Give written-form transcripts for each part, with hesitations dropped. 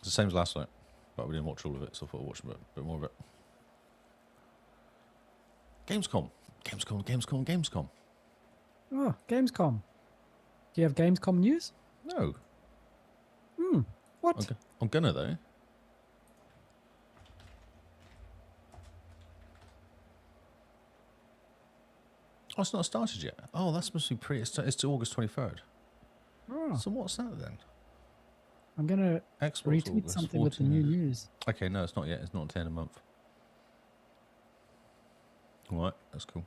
the same as last night, but we didn't watch all of it, so I thought I'd watch a bit more of it. Gamescom. Oh, Gamescom. Do you have Gamescom news? No. What? I'm gonna, though. Oh, it's not started yet. Oh, that's supposed to be it's to August 23rd. Oh, So what's that then? I'm going to Xbox retweet August something with the 14th. new news. Okay, no, it's not yet. It's not until the end of the month. All right, that's cool.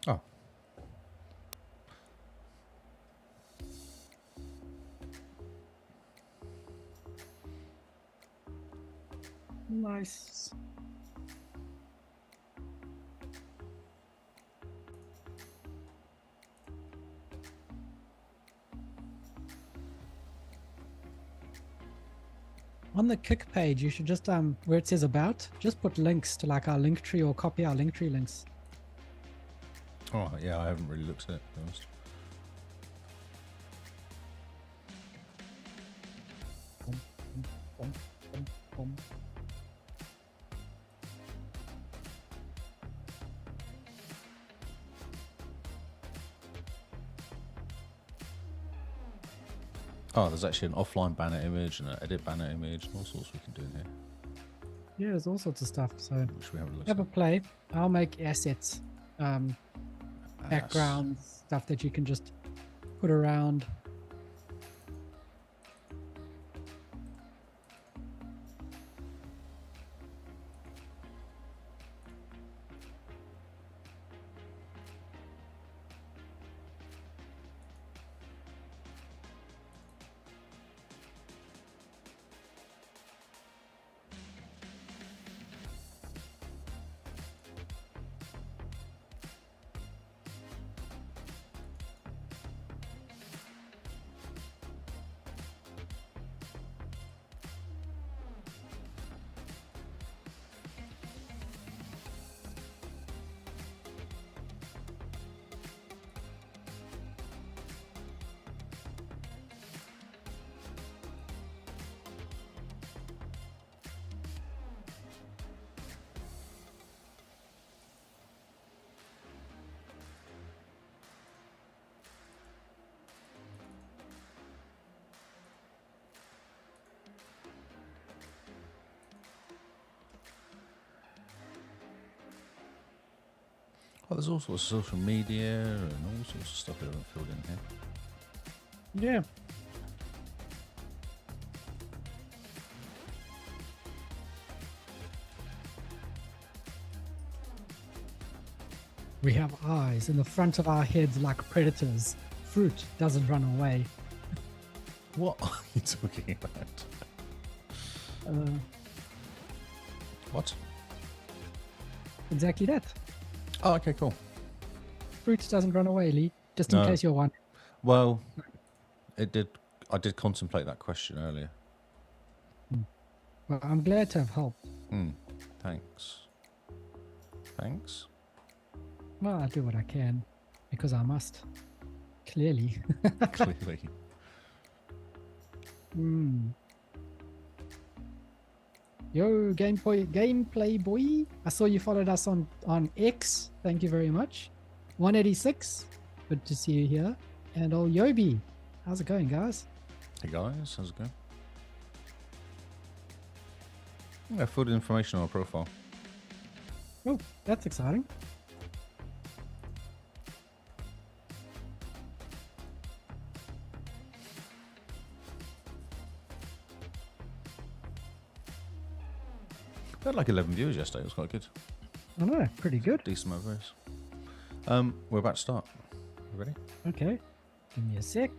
Oh. Nice. On the Kick page, you should just where it says about, just put links to like our link tree or copy our link tree links. Oh, yeah, I haven't really looked at it, to be honest. Oh, there's actually an offline banner image and an edit banner image and all sorts we can do in here. Yeah, there's all sorts of stuff. So Which we have a look have a at. play. I'll make assets, backgrounds, stuff that you can just put around. Oh, there's all sorts of social media and all sorts of stuff we haven't filled in here. Yeah. We have eyes in the front of our heads like predators. Fruit doesn't run away. What are you talking about? What? Exactly that. Oh, okay, cool. Fruit doesn't run away, Lee. Just in No. case you're one. Well, it did. I did contemplate that question earlier. Well, I'm glad to have helped. Thanks. Thanks. Well, I do what I can because I must. Clearly. Clearly. Yo, gameplay boy. I saw you followed us on X. Thank you very much. 186. Good to see you here. And old Yobi. How's it going, guys? Hey guys, how's it going? Yeah, full information on our profile. Oh, that's exciting. We had like 11 viewers yesterday. It was quite good. I know, pretty good. Decent amount of viewers. We're about to start. You ready? Okay, give me a sec.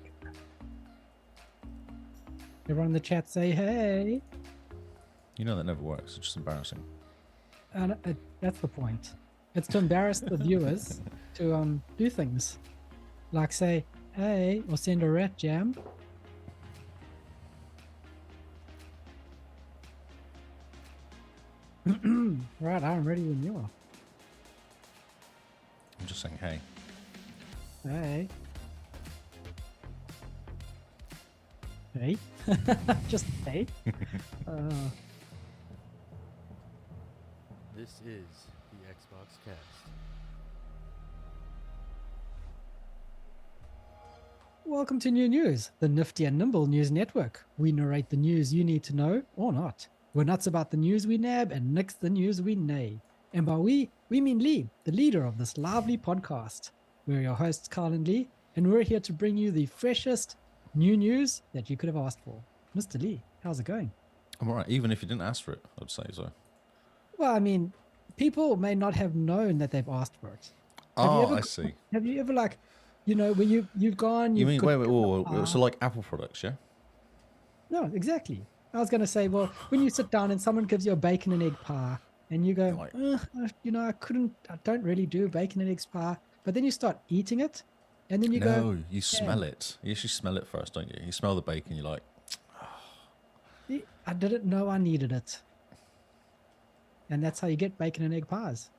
Everyone in the chat say hey. You know that never works. It's just embarrassing. And that's the point. It's to embarrass the viewers to do things like say, hey, or send a rat jam. Right, I'm ready when you are. I'm just saying, hey. Hey. Hey. Just hey. This is the XboxCast. Welcome to New News, the nifty and nimble news network. We narrate the news you need to know or not. We're nuts about the news we nab and nix the news we nay. And by we mean Lee, the leader of this lively podcast. We're your hosts, Carl and Lee, and we're here to bring you the freshest new news that you could have asked for. Mr. Lee, how's it going? I'm all right, even if you didn't ask for it, I'd say so. Well, I mean, people may not have known that they've asked for it. I see. Have you ever, like, you know, where you've gone... You mean, got- wait, so like Apple products, yeah? No, exactly. I was going to say, well, when you sit down and someone gives you a bacon and egg pie and you go, Like- you know, I don't really do bacon and eggs pie. But then you start eating it and then you go, No, you smell it. You actually smell it first, don't you? You smell the bacon, you're like, I didn't know I needed it. And that's how you get bacon and egg pies.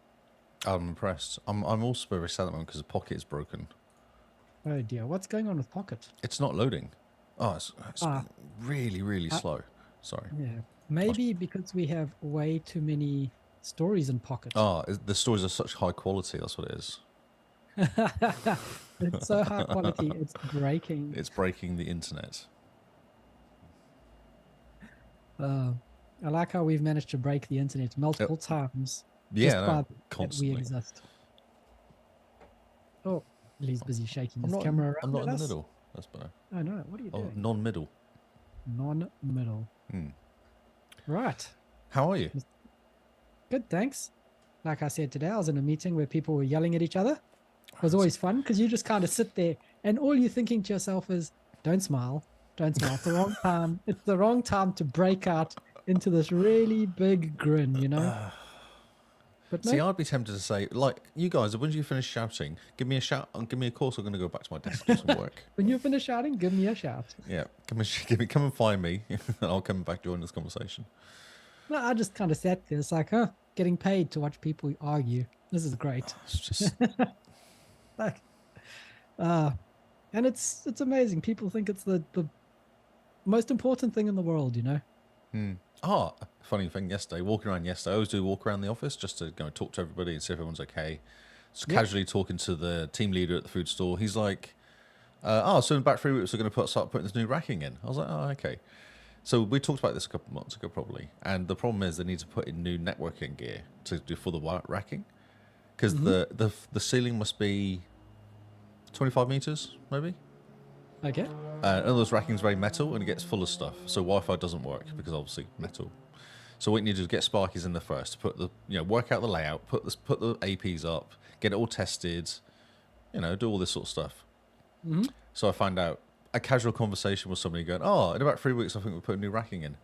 I'm impressed. I'm also very sad at the moment because the Pocket is broken. Oh dear, what's going on with Pocket? It's not loading. Oh, it's really, really slow. Sorry. Yeah, maybe because we have way too many stories in Pocket. Oh, the stories are such high quality. That's what it is. It's so high quality, it's breaking. It's breaking the internet. I like how we've managed to break the internet multiple times. Yeah, just by that constantly. we exist. Oh, Lee's busy shaking I'm his not, camera around. I'm not at in the us. middle. That's better. Oh no, what are you Oh, doing? non-middle. Non-middle. Hmm. Right. How are you? Good, thanks. Like I said today, I was in a meeting where people were yelling at each other. It was always fun because you just kind of sit there and all you're thinking to yourself is, don't smile. Don't smile. It's the wrong time. It's the wrong time to break out into this really big grin, you know? But no, See, I'd be tempted to say, like, you guys, when you finish shouting, give me a shout, give me a call, so I'm going to go back to my desk and do some work. when you finish shouting, give me a shout. Yeah, come and find me, and I'll come back join this conversation. No, I just kind of sat there. It's like, getting paid to watch people argue. This is great. It's just, Like, and it's amazing. People think it's the most important thing in the world, you know? funny thing yesterday, walking around yesterday, I always do walk around the office just to go talk to everybody and see if everyone's okay. Just Yep. casually talking to the team leader at the food store. He's like, so in about 3 weeks, we're going to start putting this new racking in. I was like, oh, okay. So we talked about this a couple of months ago, probably. And the problem is they need to put in new networking gear to do for the racking. Because the ceiling must be 25 meters, maybe. Okay. And those racking's very metal and it gets full of stuff. So Wi-Fi doesn't work because obviously metal. So what you need to do is get Sparkies in there first, put the work out the layout, put the APs up, get it all tested, do all this sort of stuff. Mm-hmm. So I find out a casual conversation with somebody going, "Oh, in about 3 weeks, I think we're putting new racking in." I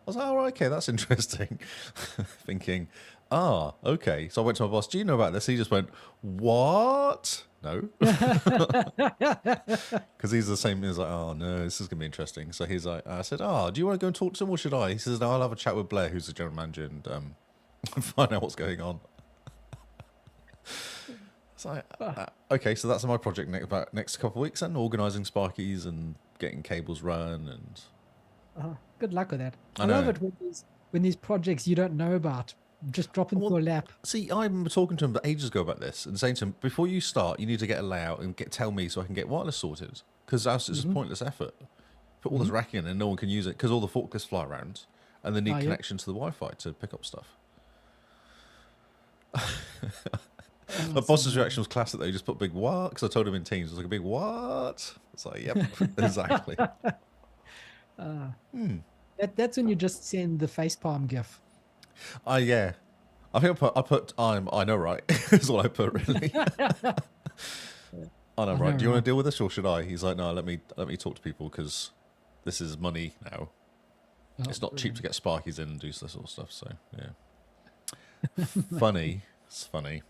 was like, "Oh, right, okay, that's interesting." Thinking, okay. So I went to my boss. Do you know about this? He just went, "What?" No, because he's the same. He's like, "Oh no, this is gonna be interesting." So he's like, I said, "Oh, do you want to go and talk to him, or should I?" He says, "No, I'll have a chat with Blair, who's the general manager, and find out what's going on." It's like, okay, so that's my project next couple of weeks, and organising Sparkies and getting cables run, and Good luck with that. I I love know. it when these projects you don't know about just drop into your lap. See, I remember talking to him ages ago about this and saying to him, before you start, you need to get a layout and tell me so I can get wireless sorted. Because else it's a pointless effort. Put all this racking in and no one can use it because all the forklifts fly around and they need yeah. connection to the Wi-Fi to pick up stuff. Oh, My boss's reaction was classic though. He just put a big what? Because I told him in Teams, it was like a big what? It's like, yep, exactly. That's when you just send the facepalm gif. Yeah. I think I know, right? That's what I put, really. I know, right? Do you want to deal with this or should I? He's like, no, let me talk to people because this is money now. It's not cheap to get Sparkies in and do this sort of stuff. So, yeah. Funny. It's funny.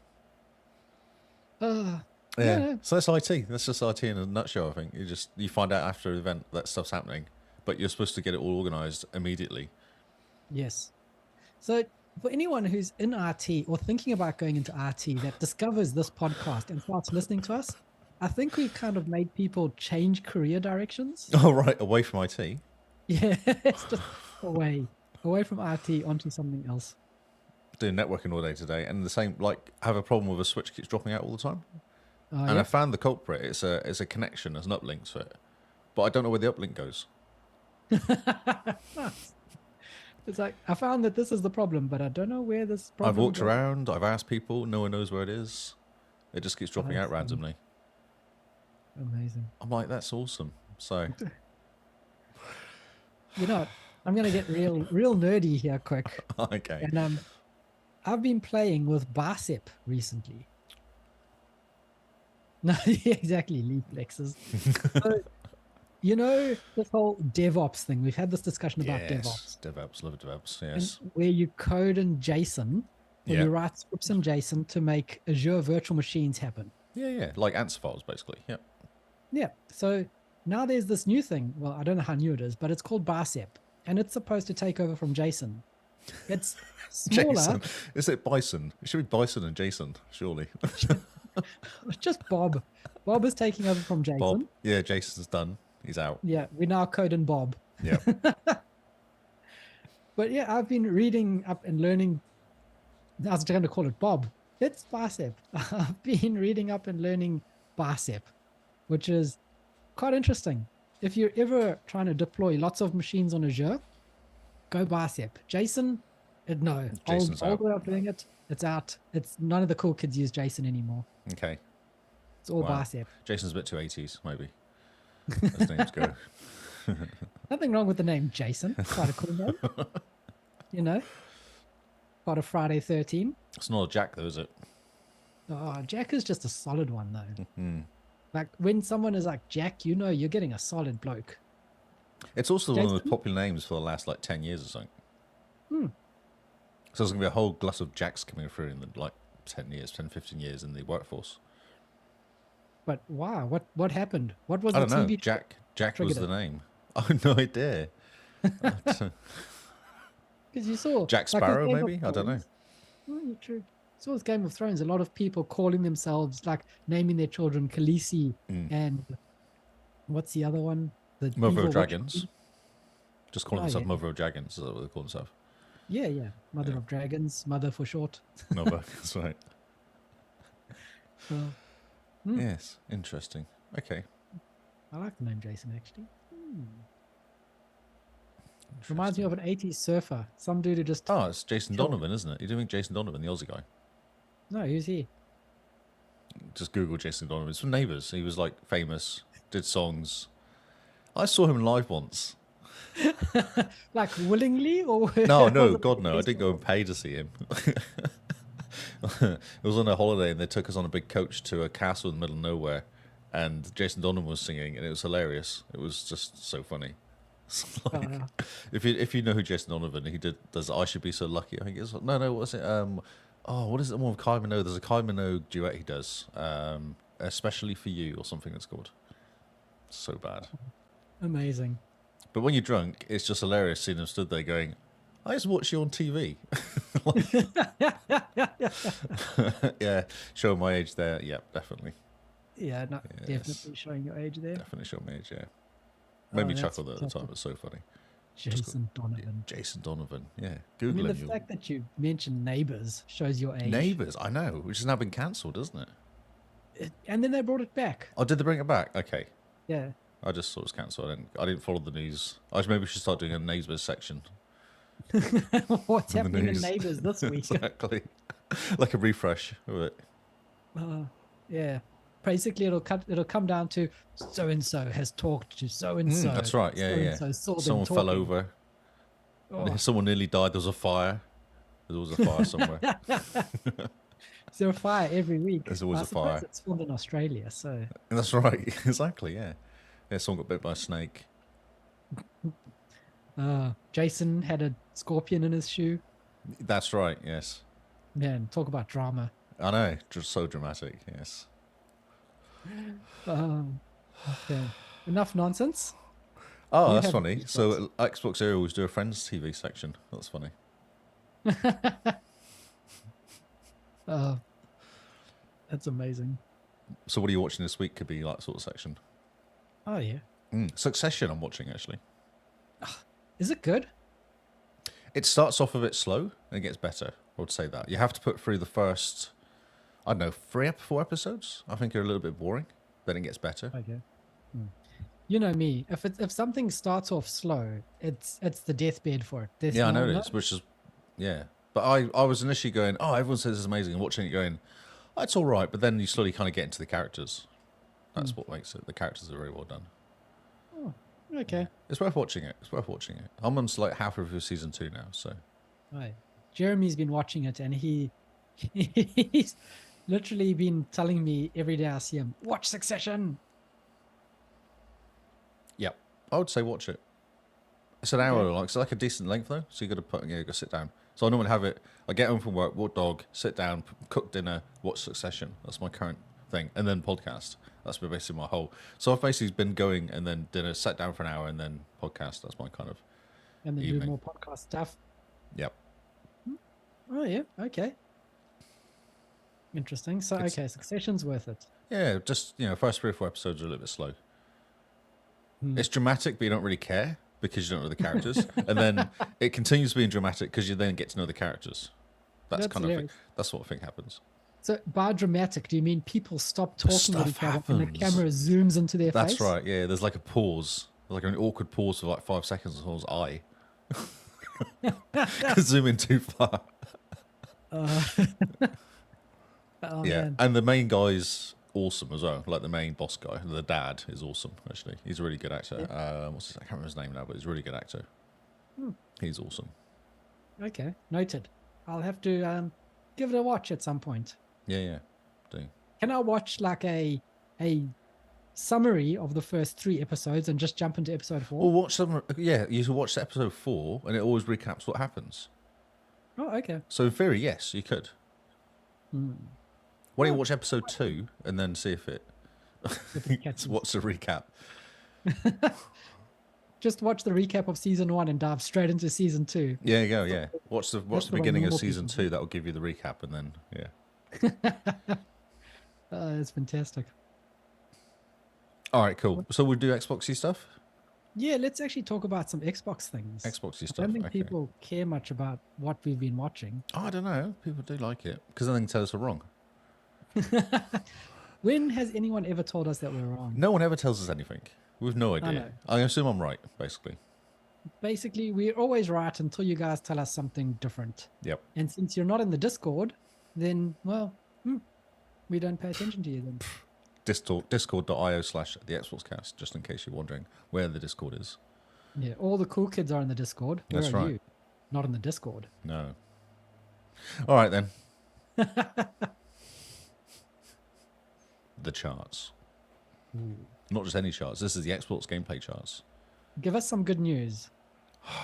Uh, Yeah. no. So that's IT. That's just IT in a nutshell. I think you find out after an event that stuff's happening, but you're supposed to get it all organized immediately. Yes. So for anyone who's in RT or thinking about going into RT that discovers this podcast and starts listening to us, I think we've kind of made people change career directions. Oh right, away from IT. Yeah, it's just away from RT onto something else. Doing networking all day today, and the same have a problem with a switch keeps dropping out all the time. Oh, And yeah. I found the culprit. It's a connection. There's an uplink to it, but I don't know where the uplink goes. Nice. It's like I found that this is the problem, but I don't know where this problem I've walked goes. around. I've asked people. No one knows where it is. It just keeps dropping out That's randomly. Amazing. I'm like, that's awesome. So You know, I'm gonna get real nerdy here quick. okay. And I've been playing with Bicep recently. No, yeah, exactly, leaf flexes. So, you know, this whole DevOps thing. We've had this discussion about DevOps. DevOps, love DevOps. And Yes. where you code in JSON, or Yeah. you write scripts in JSON to make Azure virtual machines happen. Yeah. Like answer files, basically. Yeah. Yeah. So now there's this new thing. Well, I don't know how new it is, but it's called Bicep. And it's supposed to take over from JSON. It's smaller. Jason. Is it Bison? It should be Bison and Jason, surely. It's just Bob. Bob is taking over from Jason. Bob. Yeah, Jason's done. He's out. Yeah, we now code in Bob. Yeah. But yeah, I've been reading up and learning. I was going to call it Bob. It's Bicep. I've been reading up and learning Bicep, which is quite interesting. If you're ever trying to deploy lots of machines on Azure, go Bicep. JSON, no. Jason's old out. way of doing it. It's out. It's none of the cool kids use JSON anymore. Okay. It's all Wow. Bicep. Jason's a bit too 80s, maybe. As names go. Nothing wrong with the name Jason. Quite a cool name. You know, part of Friday 13. It's not a Jack, though, is it? Oh, Jack is just a solid one, though. Mm. Like when someone is like Jack, you know, you're getting a solid bloke. It's also one of the Jason? most popular names for the last 10 years or something. Hmm. So there's going to be a whole glass of Jacks coming through in 10 years, 10, 15 years in the workforce. But wow, what happened? What was I the don't know. TV? Jack was triggered the it? name. I have no idea. Because you saw Jack like, with Sparrow, Game of maybe? I don't know. Thrones- Oh, true. So with Game of Thrones, a lot of people calling themselves like naming their children Khaleesi and what's the other one? The Mother evil of witch Dragons. queen? Just calling Oh, themselves yeah. Mother of Dragons. Is that what they call themselves? Yeah. Mother Yeah. of Dragons, Mother for short. Mother. That's right. So, Yes. Interesting. Okay. I like the name Jason actually. Reminds me of an 80s surfer. Some dude who just Oh, it's Jason Sure. Donovan, isn't it? You're doing Jason Donovan, the Aussie guy. no, who's he? Just Google Jason Donovan. It's from Neighbours. He was famous, did songs. I saw him live once. Like willingly or No, was no, it God, no. I based didn't go on- and pay to see him. It was on a holiday and they took us on a big coach to a castle in the middle of nowhere. And Jason Donovan was singing and it was hilarious. It was just so funny. It's like, yeah. if you know who Jason Donovan, does I Should Be So Lucky. I think it's no, what's it? What is it? One with Kylie Minogue. There's a Kylie Minogue duet he does, especially for you or something. It's called. So bad. Amazing. But when you're drunk, it's just hilarious seeing him stood there going, "I just watch you on TV." Yeah, showing my age there. Yeah, definitely, Yeah, no, Yes. definitely showing your age there. definitely showing my age. Yeah, made me that's chuckle though at the time. fantastic. It was so funny. Jason Yeah, Donovan. Jason Donovan. Yeah, I Google mean, the him. fact that you mentioned Neighbours shows your age. Neighbours, I know, which has now been cancelled, isn't it? And then they brought it back. Oh, did they bring it back? Okay. Yeah. I just thought it was cancelled. I didn't follow the news. Maybe we should start doing a Neighbours section. What's in the happening in news. Neighbours this week? Exactly. Like a refresh of it. Yeah. Basically, it'll come down to so and so has talked to so and so. That's right. Yeah, yeah. So saw them Someone fell talking. over. Oh, Someone nearly died. There was a fire. There was a fire somewhere. is there a fire every week? There's always I a suppose fire. It's filmed in Australia, so That's right. Exactly. Yeah. Yeah. Someone got bit by a snake. Jason had a scorpion in his shoe. That's right. Yes. Man, talk about drama. I know, just so dramatic. Yes. Okay. Enough nonsense. Oh, You that's have funny. Xbox. So Xbox Era always do a Friends TV section. That's funny. Uh, that's amazing. So what are you watching this week? Could be like sort of section. Oh yeah. Succession. I'm watching actually. Is it good? It starts off a bit slow and it gets better. I would say that you have to put through the first, I don't know, 4 episodes. I think are a little bit boring. Then it gets better. Okay. You know me. If something starts off slow, it's the deathbed for it. There's Yeah, I no- know it no- is, which is, yeah. But I was initially going, oh, everyone says it's amazing, and watching it going, oh, it's all right. But then you slowly kind of get into the characters. That's what makes it. The characters are very well done. Oh, okay. It's worth watching it. It's worth watching it. I'm on like halfway through season 2 now, so. Right. Jeremy's been watching it, and he's literally been telling me every day I see him, watch Succession. Yep. I would say watch it. It's an hour long. It's like a decent length though, so you got to put, you got to sit down. So I normally have it. I get home from work, walk dog, sit down, cook dinner, watch Succession. That's my current thing, and then podcast. That's basically my whole. So I've basically been going and then dinner, sat down for an hour, and then podcast. That's my kind of. And then Evening. do more podcast stuff. Yep. Oh yeah, okay. Interesting. So It's- okay, Succession's worth it. Yeah, just first 3 or 4 episodes are a little bit slow. It's dramatic, but you don't really care because you don't know the characters, and then it continues being dramatic because you then get to know the characters. That's That's kind of hilarious. that's what I think happens. So by dramatic, do you mean people stop talking with stuff each other and the happens. camera zooms into their That's face? right. Yeah, there's like a pause, like an awkward pause for like 5 seconds on someone's eye. Zoom in too far. Oh, Yeah, man. and the main guy's awesome as well. Like the main boss guy, the dad is awesome. Actually, he's a really good actor. What's his? I can't remember his name now, but he's a really good actor. He's awesome. Okay, noted. I'll have to give it a watch at some point. Yeah. Do. Can I watch like a summary of the first 3 episodes and just jump into episode 4? Well, watch some. Yeah, you should watch episode 4, and it always recaps what happens. Oh, okay. So in theory, yes, you could. Why don't you watch episode 2 and then see if it? What's the recap? Just watch the recap of season 1 and dive straight into season 2. Yeah, you go. Yeah, watch the what beginning of normal season people 2. That will give you the recap, and then yeah. It's fantastic. All right, cool. So we'll do Xboxy stuff. Yeah, let's actually talk about some Xbox things. Xboxy I stuff. don't think Okay. people care much about what we've been watching. Oh, I don't know. People do like it because then they can tell us we're wrong. When has anyone ever told us that we're wrong? No one ever tells us anything. We've no idea. know. I assume I'm right, basically. Basically, we're always right until you guys tell us something different. Yep. And since you're not in the Discord, then, well, we don't pay attention to you then. Discord.io/the XboxCast, just in case you're wondering where the Discord is. Yeah, all the cool kids are in the Discord. Where That's are right. you? Not in the Discord. No. All right, then. The charts. Not just any charts. This is the Xbox gameplay charts. Give us some good news.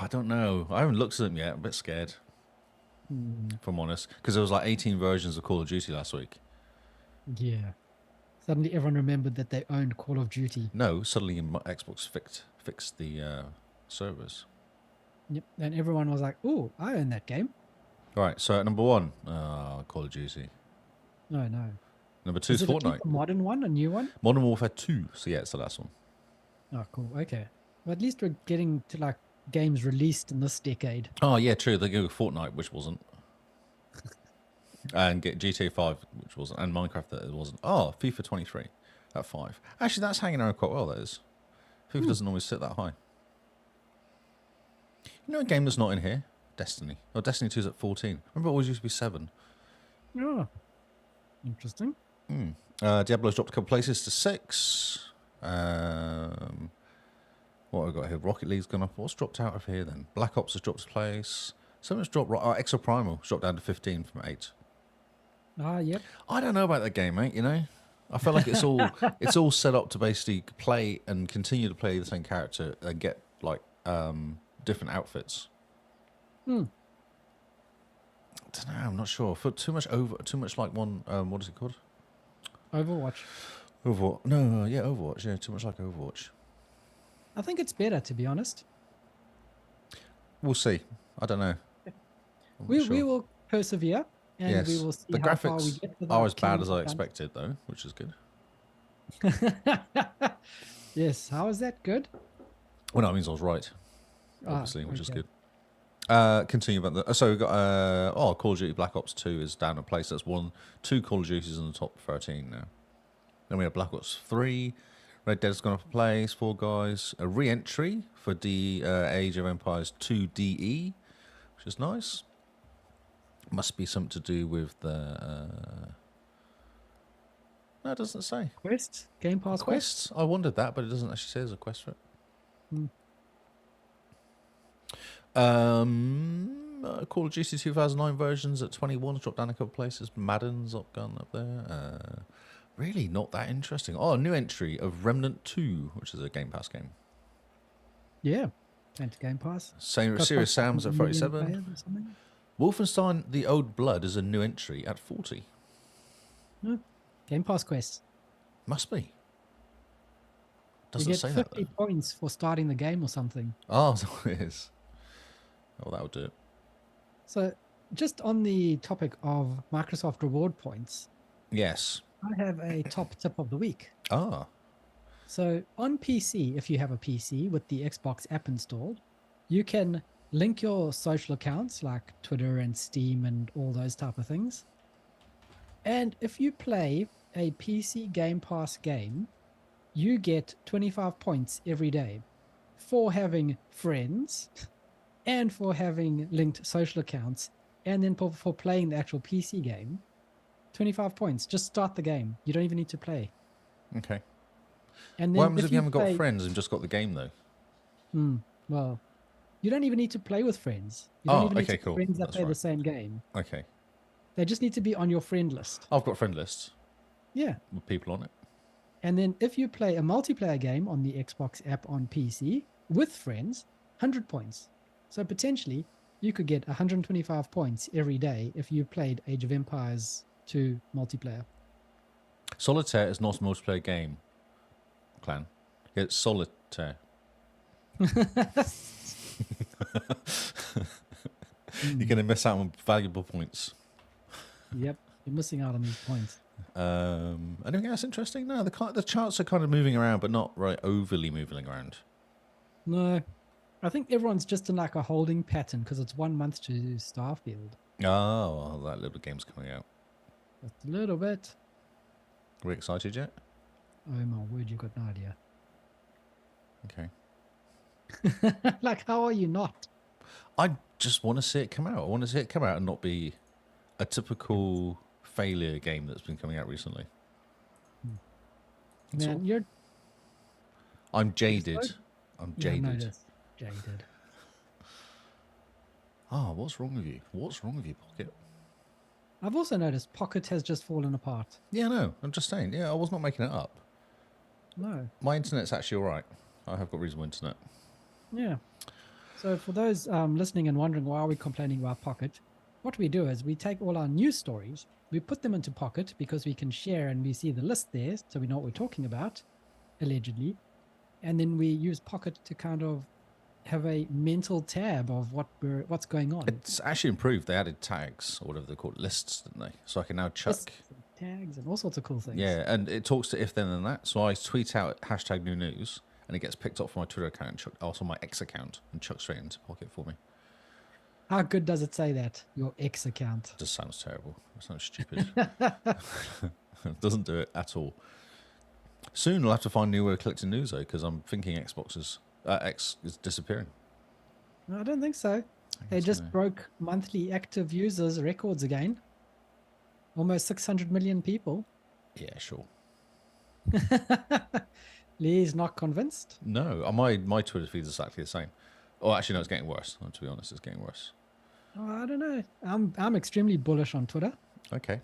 I don't know. I haven't looked at them yet. I'm a bit scared, if I'm honest. Because there was like 18 versions of Call of Duty last week. Yeah. Suddenly everyone remembered that they owned Call of Duty. No, suddenly Xbox fixed the servers. Yep. And everyone was like, "Oh, I own that game." All right, so at number 1, Call of Duty. No, no. Number 2 is Is it Fortnite. a modern one, a new one? Modern Warfare 2. So yeah, it's the last one. Oh, cool. Okay. Well, at least we're getting to like games released in this decade. Oh yeah, true. They go Fortnite, which wasn't, and get GTA 5, which wasn't, and Minecraft that it wasn't. Oh, FIFA 23 at 5. Actually, that's hanging around quite well. That is. FIFA doesn't always sit that high. You know, a game that's not in here, Destiny. Oh, Destiny 2 is at 14. Remember, it always used to be 7. Oh, interesting. Diablo's dropped a couple places to 6. What have I got here? Rocket League's gone up. What's dropped out of here then? Black Ops has dropped a place. Something's dropped. Exo Primal dropped down to 15 from 8. Ah, yep. I don't know about that game, mate. You know, I feel like it's all set up to basically play and continue to play the same character and get like different outfits. don't know. I'm not sure. For too much like one. What is it called? Overwatch. Overwatch. No, yeah, Overwatch. Yeah, too much like Overwatch. I think it's better, to be honest. We'll see. I don't know. I'm We not sure. will persevere, and Yes. we will see The how far we graphics get. are as bad as I killing expected, though, which is good. the Yes, how is that good? Well, no, it means I was right, obviously, which is okay. good. Continue about the. So we've got Call of Duty Black Ops 2 is down a place. That's two Call of Duties in the top 13 now. Then we have Black Ops 3. Red Dead's gone up a place. Four Guys. A re-entry for Age of Empires 2 DE, which is nice. Must be something to do with the. No, it doesn't say. Quest? Game Pass Quests? I wondered that, but it doesn't actually say there's a quest for it. Call of Duty 2009 versions at 21's dropped down a couple places. Madden's gone up there. Really not that interesting. Oh, a new entry of Remnant 2, which is a Game Pass game. Yeah. Came to Game Pass. Same Got Serious like Sam's at 1 million 37. players or something. Wolfenstein The Old Blood is a new entry at 40. No. Game Pass Quest. Must be. You Doesn't get say 50 that, points for starting the game or something. though. Oh, so it is. Oh, that'll do it. So, just on the topic of Microsoft reward points, Yes. I have a top tip of the week. Ah. So, on PC, if you have a PC with the Xbox app installed, you can link your social accounts like Twitter and Steam and all those type of things. And if you play a PC Game Pass game, you get 25 points every day for having friends and for having linked social accounts, and then for playing the actual PC game. 25 points. Just start the game. You don't even need to play. Okay. And then What happens if you haven't play- got friends and just got the game, though? Well, you don't even need to play with friends. You don't Oh, even need okay, to cool. friends that That's play the right. same game. Okay. They just need to be on your friend list. I've got friend lists Yeah. with people on it. And then if you play a multiplayer game on the Xbox app on PC with friends, 100 points. So potentially you could get 125 points every day if you played Age of Empires 2 multiplayer. Solitaire is not a multiplayer game, Clan. It's solitaire. You're going to miss out on valuable points. Yep. You're missing out on these points. Anything else interesting? No, the charts are kind of moving around, but not right overly moving around. No. I think everyone's just in like a holding pattern because it's 1 month to Starfield. Oh, well, that little game's coming out. Just a little bit. Are we excited yet? Oh my word, you've got no idea. Okay. Like, how are you not? I just want to see it come out. I want to see it come out and not be a typical failure game that's been coming out recently. That's all. Man, you're I'm jaded. slow? I'm Yeah, I jaded. noticed. Jaded. Ah, what's wrong with you? What's wrong with you, Pocket? I've also noticed Pocket has just fallen apart. Yeah, no, I'm just saying. Yeah, I was not making it up. No. My internet's actually all right. I have got reasonable internet. Yeah. So for those listening and wondering why are we complaining about Pocket, what we do is we take all our news stories, we put them into Pocket because we can share and we see the list there, so we know what we're talking about, allegedly. And then we use Pocket to kind of have a mental tab of what's going on. It's actually improved. They added tags, or whatever they're called, lists, didn't they? So I can now chuck. Lists and tags and all sorts of cool things. Yeah, and it talks to if, then, and that. So I tweet out hashtag new news, and it gets picked up from my Twitter account, and also my X account, and chucked straight into Pocket for me. How good does it say that? Your X account. It just sounds terrible. It sounds stupid. It doesn't do it at all. Soon we'll have to find a new way of collecting news, though, because I'm thinking X is disappearing. No, I don't think so. They just broke monthly active users records again. Almost 600 million people. Yeah, sure. Lee's not convinced. No, my Twitter feed is exactly the same. Oh, actually, no, it's getting worse. To be honest, it's getting worse. Oh, I don't know. I'm extremely bullish on Twitter Okay.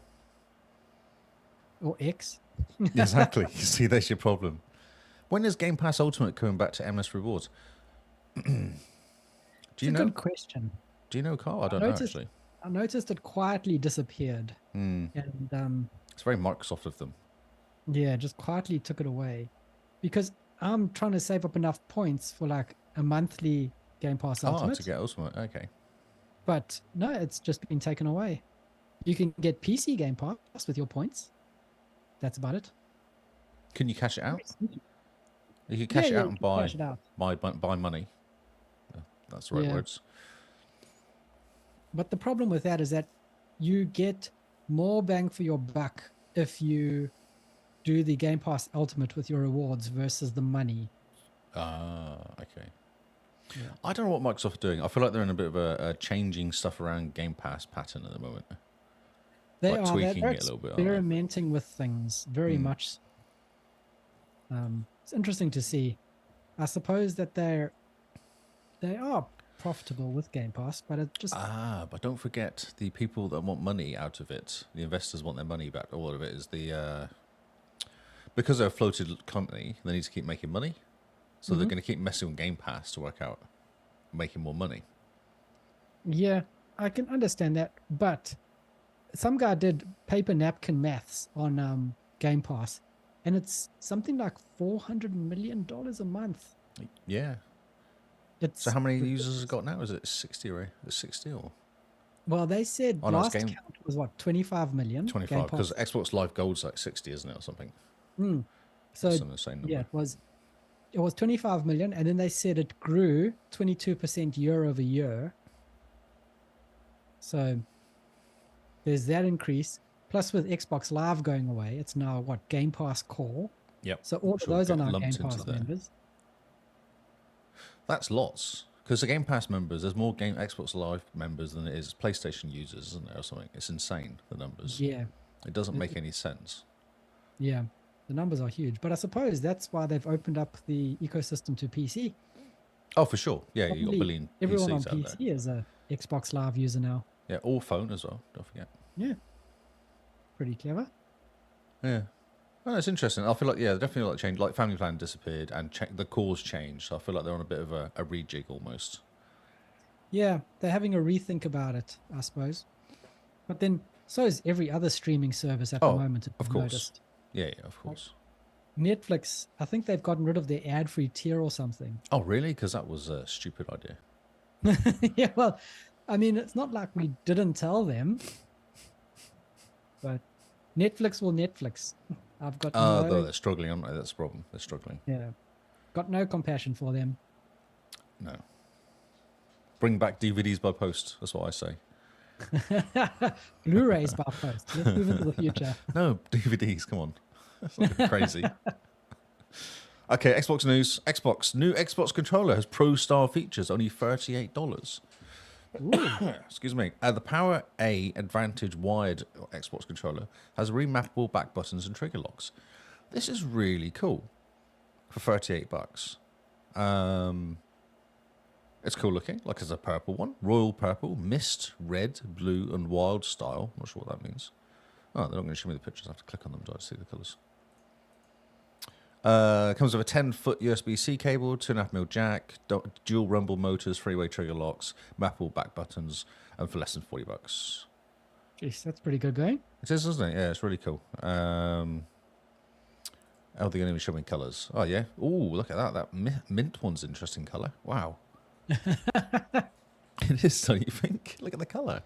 or X. Exactly. You see, that's your problem. When is Game Pass Ultimate coming back to MS Rewards? Do It's you a know? good question. Do you know, Carl? I don't I know noticed- actually. I noticed it quietly disappeared, Hmm. and It's very Microsoft of them. yeah, just quietly took it away, because I'm trying to save up enough points for like a monthly Game Pass Ah, to Ultimate, get Ultimate. Okay. but no, it's just been taken away. You can get PC Game Pass with your points. That's about it. Can you cash it out? Very sneaky. You can Yeah, cash it yeah, out you and can cash it out. buy money. Yeah, that's the right Yeah. words. But the problem with that is that you get more bang for your buck if you do the Game Pass Ultimate with your rewards versus the money. Ah, okay. Yeah. I don't know what Microsoft are doing. I feel like they're in a bit of a changing stuff around Game Pass pattern at the moment. They Like are tweaking they're it a little bit, aren't they? experimenting with things very Hmm. much. It's interesting to see. I suppose that they are profitable with Game Pass, but it just But don't forget the people that want money out of it. The investors want their money back. All of it is because they're a floated company. They need to keep making money, so they're Mhm. going to keep messing with Game Pass to work out making more money. yeah, I can understand that. But some guy did paper napkin maths on Game Pass, and it's something like $400 million a month. Yeah. It's So how many users has ridiculous. it got now? Is it 60 or 60 or Well, they said oh no, it's last game count was what, 25 million Game 25 because Pass. Xbox Live Gold's like 60, isn't it, or something? Mm. That's So some insane yeah, number. it was 25 million, and then they said it grew 22% year over year. So there's that increase. Plus, with Xbox Live going away, it's now what, Game Pass Core. Yep. So all of Sure, those are get now lumped Game into Pass there. members. That's lots. Because the Game Pass members, there's more Game Xbox Live members than it is PlayStation users, isn't there, or something? It's insane, the numbers. Yeah, It doesn't it- make any sense. yeah, the numbers are huge. But I suppose that's why they've opened up the ecosystem to PC. Oh, for sure. Yeah, you got a Probably billion everyone on PCs out there. PC is a Xbox Live user now. Yeah, or phone as well. Don't forget. Yeah, pretty clever. Yeah. Oh, it's interesting. I feel like, yeah, definitely like change. Like Family Plan disappeared and the cause changed. So I feel like they're on a bit of a rejig almost. Yeah, they're having a rethink about it, I suppose. But then so is every other streaming service at the Oh, moment. If of you've course. noticed. Yeah, of course. Netflix, I think they've gotten rid of their ad-free tier or something. Oh, really? Because that was a stupid idea. Yeah, well, I mean, it's not like we didn't tell them, but Netflix will Netflix. I've got Though they're struggling, aren't they? That's the problem. They're struggling. got no compassion for them. No. Bring back DVDs by post. That's what I say. Blu-rays by post. Let's move into the future. No, DVDs. Come on. That's not crazy. Okay, Xbox news. New Xbox controller has Pro Star features, only $38. Excuse me. The Power A Advantage wired Xbox controller has remappable back buttons and trigger locks. This is really cool for $38. It's cool looking, like it's a purple one. Royal purple, mist, red, blue, and wild style. Not sure what that means. Oh, they're not going to show me the pictures. I have to click on them to see the colours. Comes with a 10-foot USB-C cable, 2.5mm jack, dual rumble motors, freeway trigger locks, mappable back buttons, and for less than $40. Jeez, that's pretty good going. It is, isn't it? Yeah, it's really cool. Oh, they're going to even show me colours. Oh, yeah. Oh, look at that. That mint one's interesting colour. Wow. It is, don't you think? Look at the colour.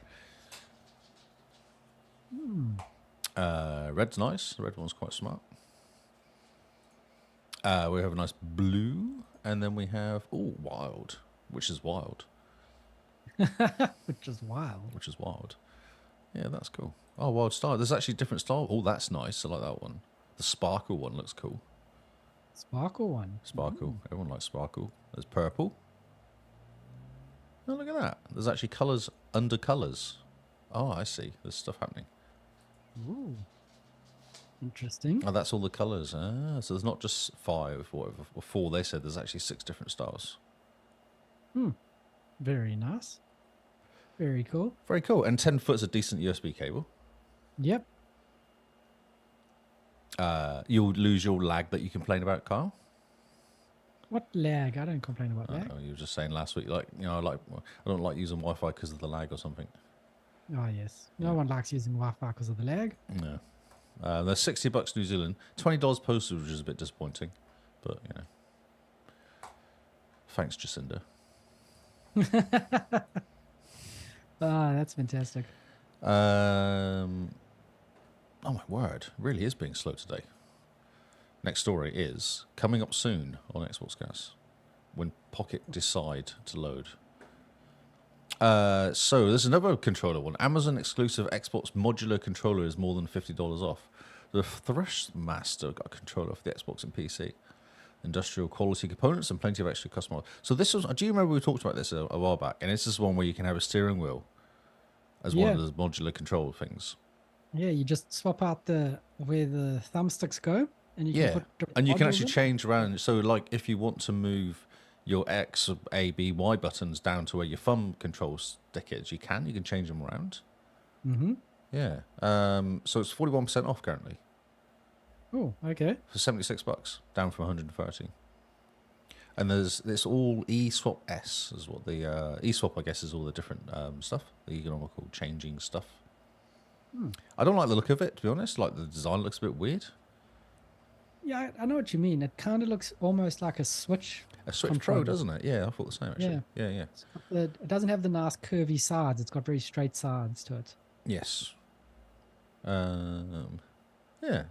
Red's nice. The red one's quite smart. We have a nice blue, and then we have wild, which is wild. Which is wild. Which is wild. Yeah, that's cool. Oh, wild style. There's actually different style. Oh, that's nice. I like that one. The sparkle one looks cool. Sparkle one. Sparkle. Everyone likes sparkle. There's purple. Oh, look at that. There's actually colours under colours. Oh, I see. There's stuff happening. Ooh. Interesting. Oh, that's all the colours. So there's not just 5 or whatever, or 4. They said there's actually 6 different styles. Very nice. Very cool. Very cool. And 10 foot's a decent USB cable. Yep. You'll lose your lag that you complain about, Carl. What lag? I don't complain about that. You were just saying last week, I don't like using Wi-Fi because of the lag or something. Oh, yes. No one likes using Wi-Fi because of the lag. No. They're $60 New Zealand, $20 postage, which is a bit disappointing, but you know. Thanks, Jacinda. Ah, that's fantastic. Oh my word, it really is being slow today. Next story is coming up soon on XboxCast when Pocket decide to load. So there's another controller one. Amazon exclusive Xbox modular controller is more than $50 off. The Thrustmaster got a controller for the Xbox and PC. Industrial quality components and plenty of extra custom. So this was. Do you remember we talked about this a while back? And this is one where you can have a steering wheel as one of those modular control things. Yeah, you just swap out where the thumbsticks go, and you can put and you can actually in. change around. So, like, if you want to move your X, A, B, Y buttons down to where your thumb control stick is, you can. You can change them around. Mm-hmm. Yeah. So it's 41% off currently. Oh, okay. For $76, down from 130. And it's all eSwap S is what the eSwap, I guess, is all the different stuff, the economical changing stuff. I don't like the look of it, to be honest. Like, the design looks a bit weird. Yeah, I know what you mean. It kind of looks almost like a Switch. A Switch Pro, doesn't it? Yeah, I thought the same, actually. Yeah. It doesn't have the nice curvy sides. It's got very straight sides to it. Yes. Yeah.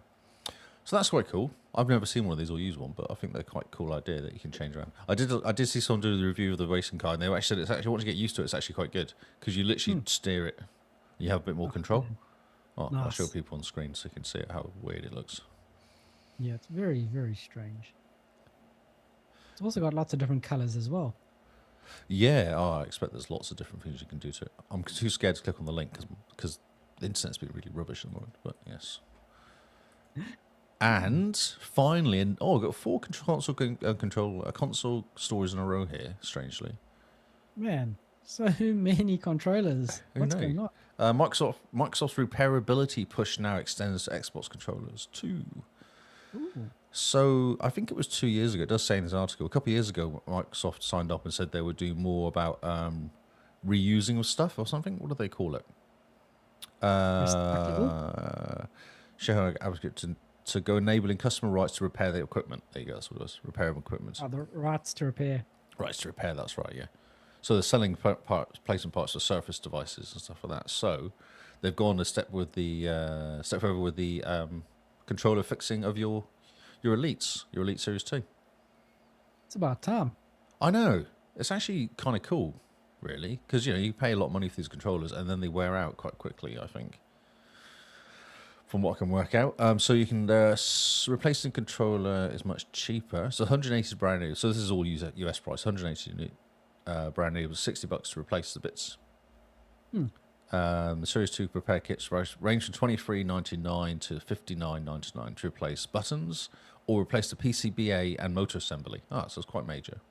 So that's quite cool. I've never seen one of these or used one, but I think they're quite a cool idea that you can change around. I did see someone do the review of the racing car, and they actually said it's actually, once you get used to it, it's actually quite good because you literally steer it. You have a bit more control. Oh, I'll show people on screen so you can see how weird it looks. Yeah, it's very, very strange. It's also got lots of different colors as well. Yeah, I expect there's lots of different things you can do to it. I'm too scared to click on the link because the internet's been really rubbish at the moment, but yes. And finally, I've got 4 console stories in a row here, strangely. Man, so many controllers. What's going on? Microsoft's repairability push now extends to Xbox controllers too. Ooh. So I think it was 2 years ago. It does say in this article. A couple of years ago, Microsoft signed up and said they would do more about reusing of stuff or something. What do they call it? Shareholder advocate to go enabling customer rights to repair their equipment. There you go. That's what it was. Repair of equipment. Oh, the rights to repair. Rights to repair. That's right. Yeah. So they're selling placement parts for Surface devices and stuff like that. So they've gone a step further with the controller fixing of your Elites, your Elite Series 2. It's about time. I know. It's actually kind of cool, really, because you pay a lot of money for these controllers and then they wear out quite quickly, I think, from what I can work out. So you can replacing controller is much cheaper. So 180 is brand new. So this is all US price. 180 brand new was $60 to replace the bits. The Series 2 repair kits range from $23.99 to $59.99 to replace buttons or replace the PCBA and motor assembly. So it's quite major.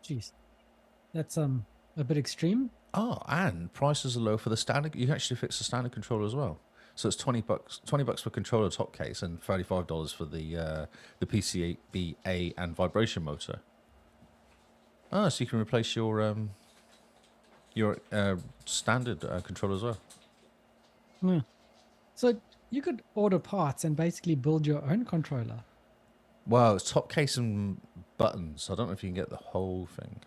Jeez. That's a bit extreme. And prices are low for the standard. You can actually fix the standard controller as well. So it's $20 for controller top case and $35 for the PCBA and vibration motor. So you can replace your standard controller as well. Yeah. So you could order parts and basically build your own controller. Well, it's top case and buttons. I don't know if you can get the whole thing.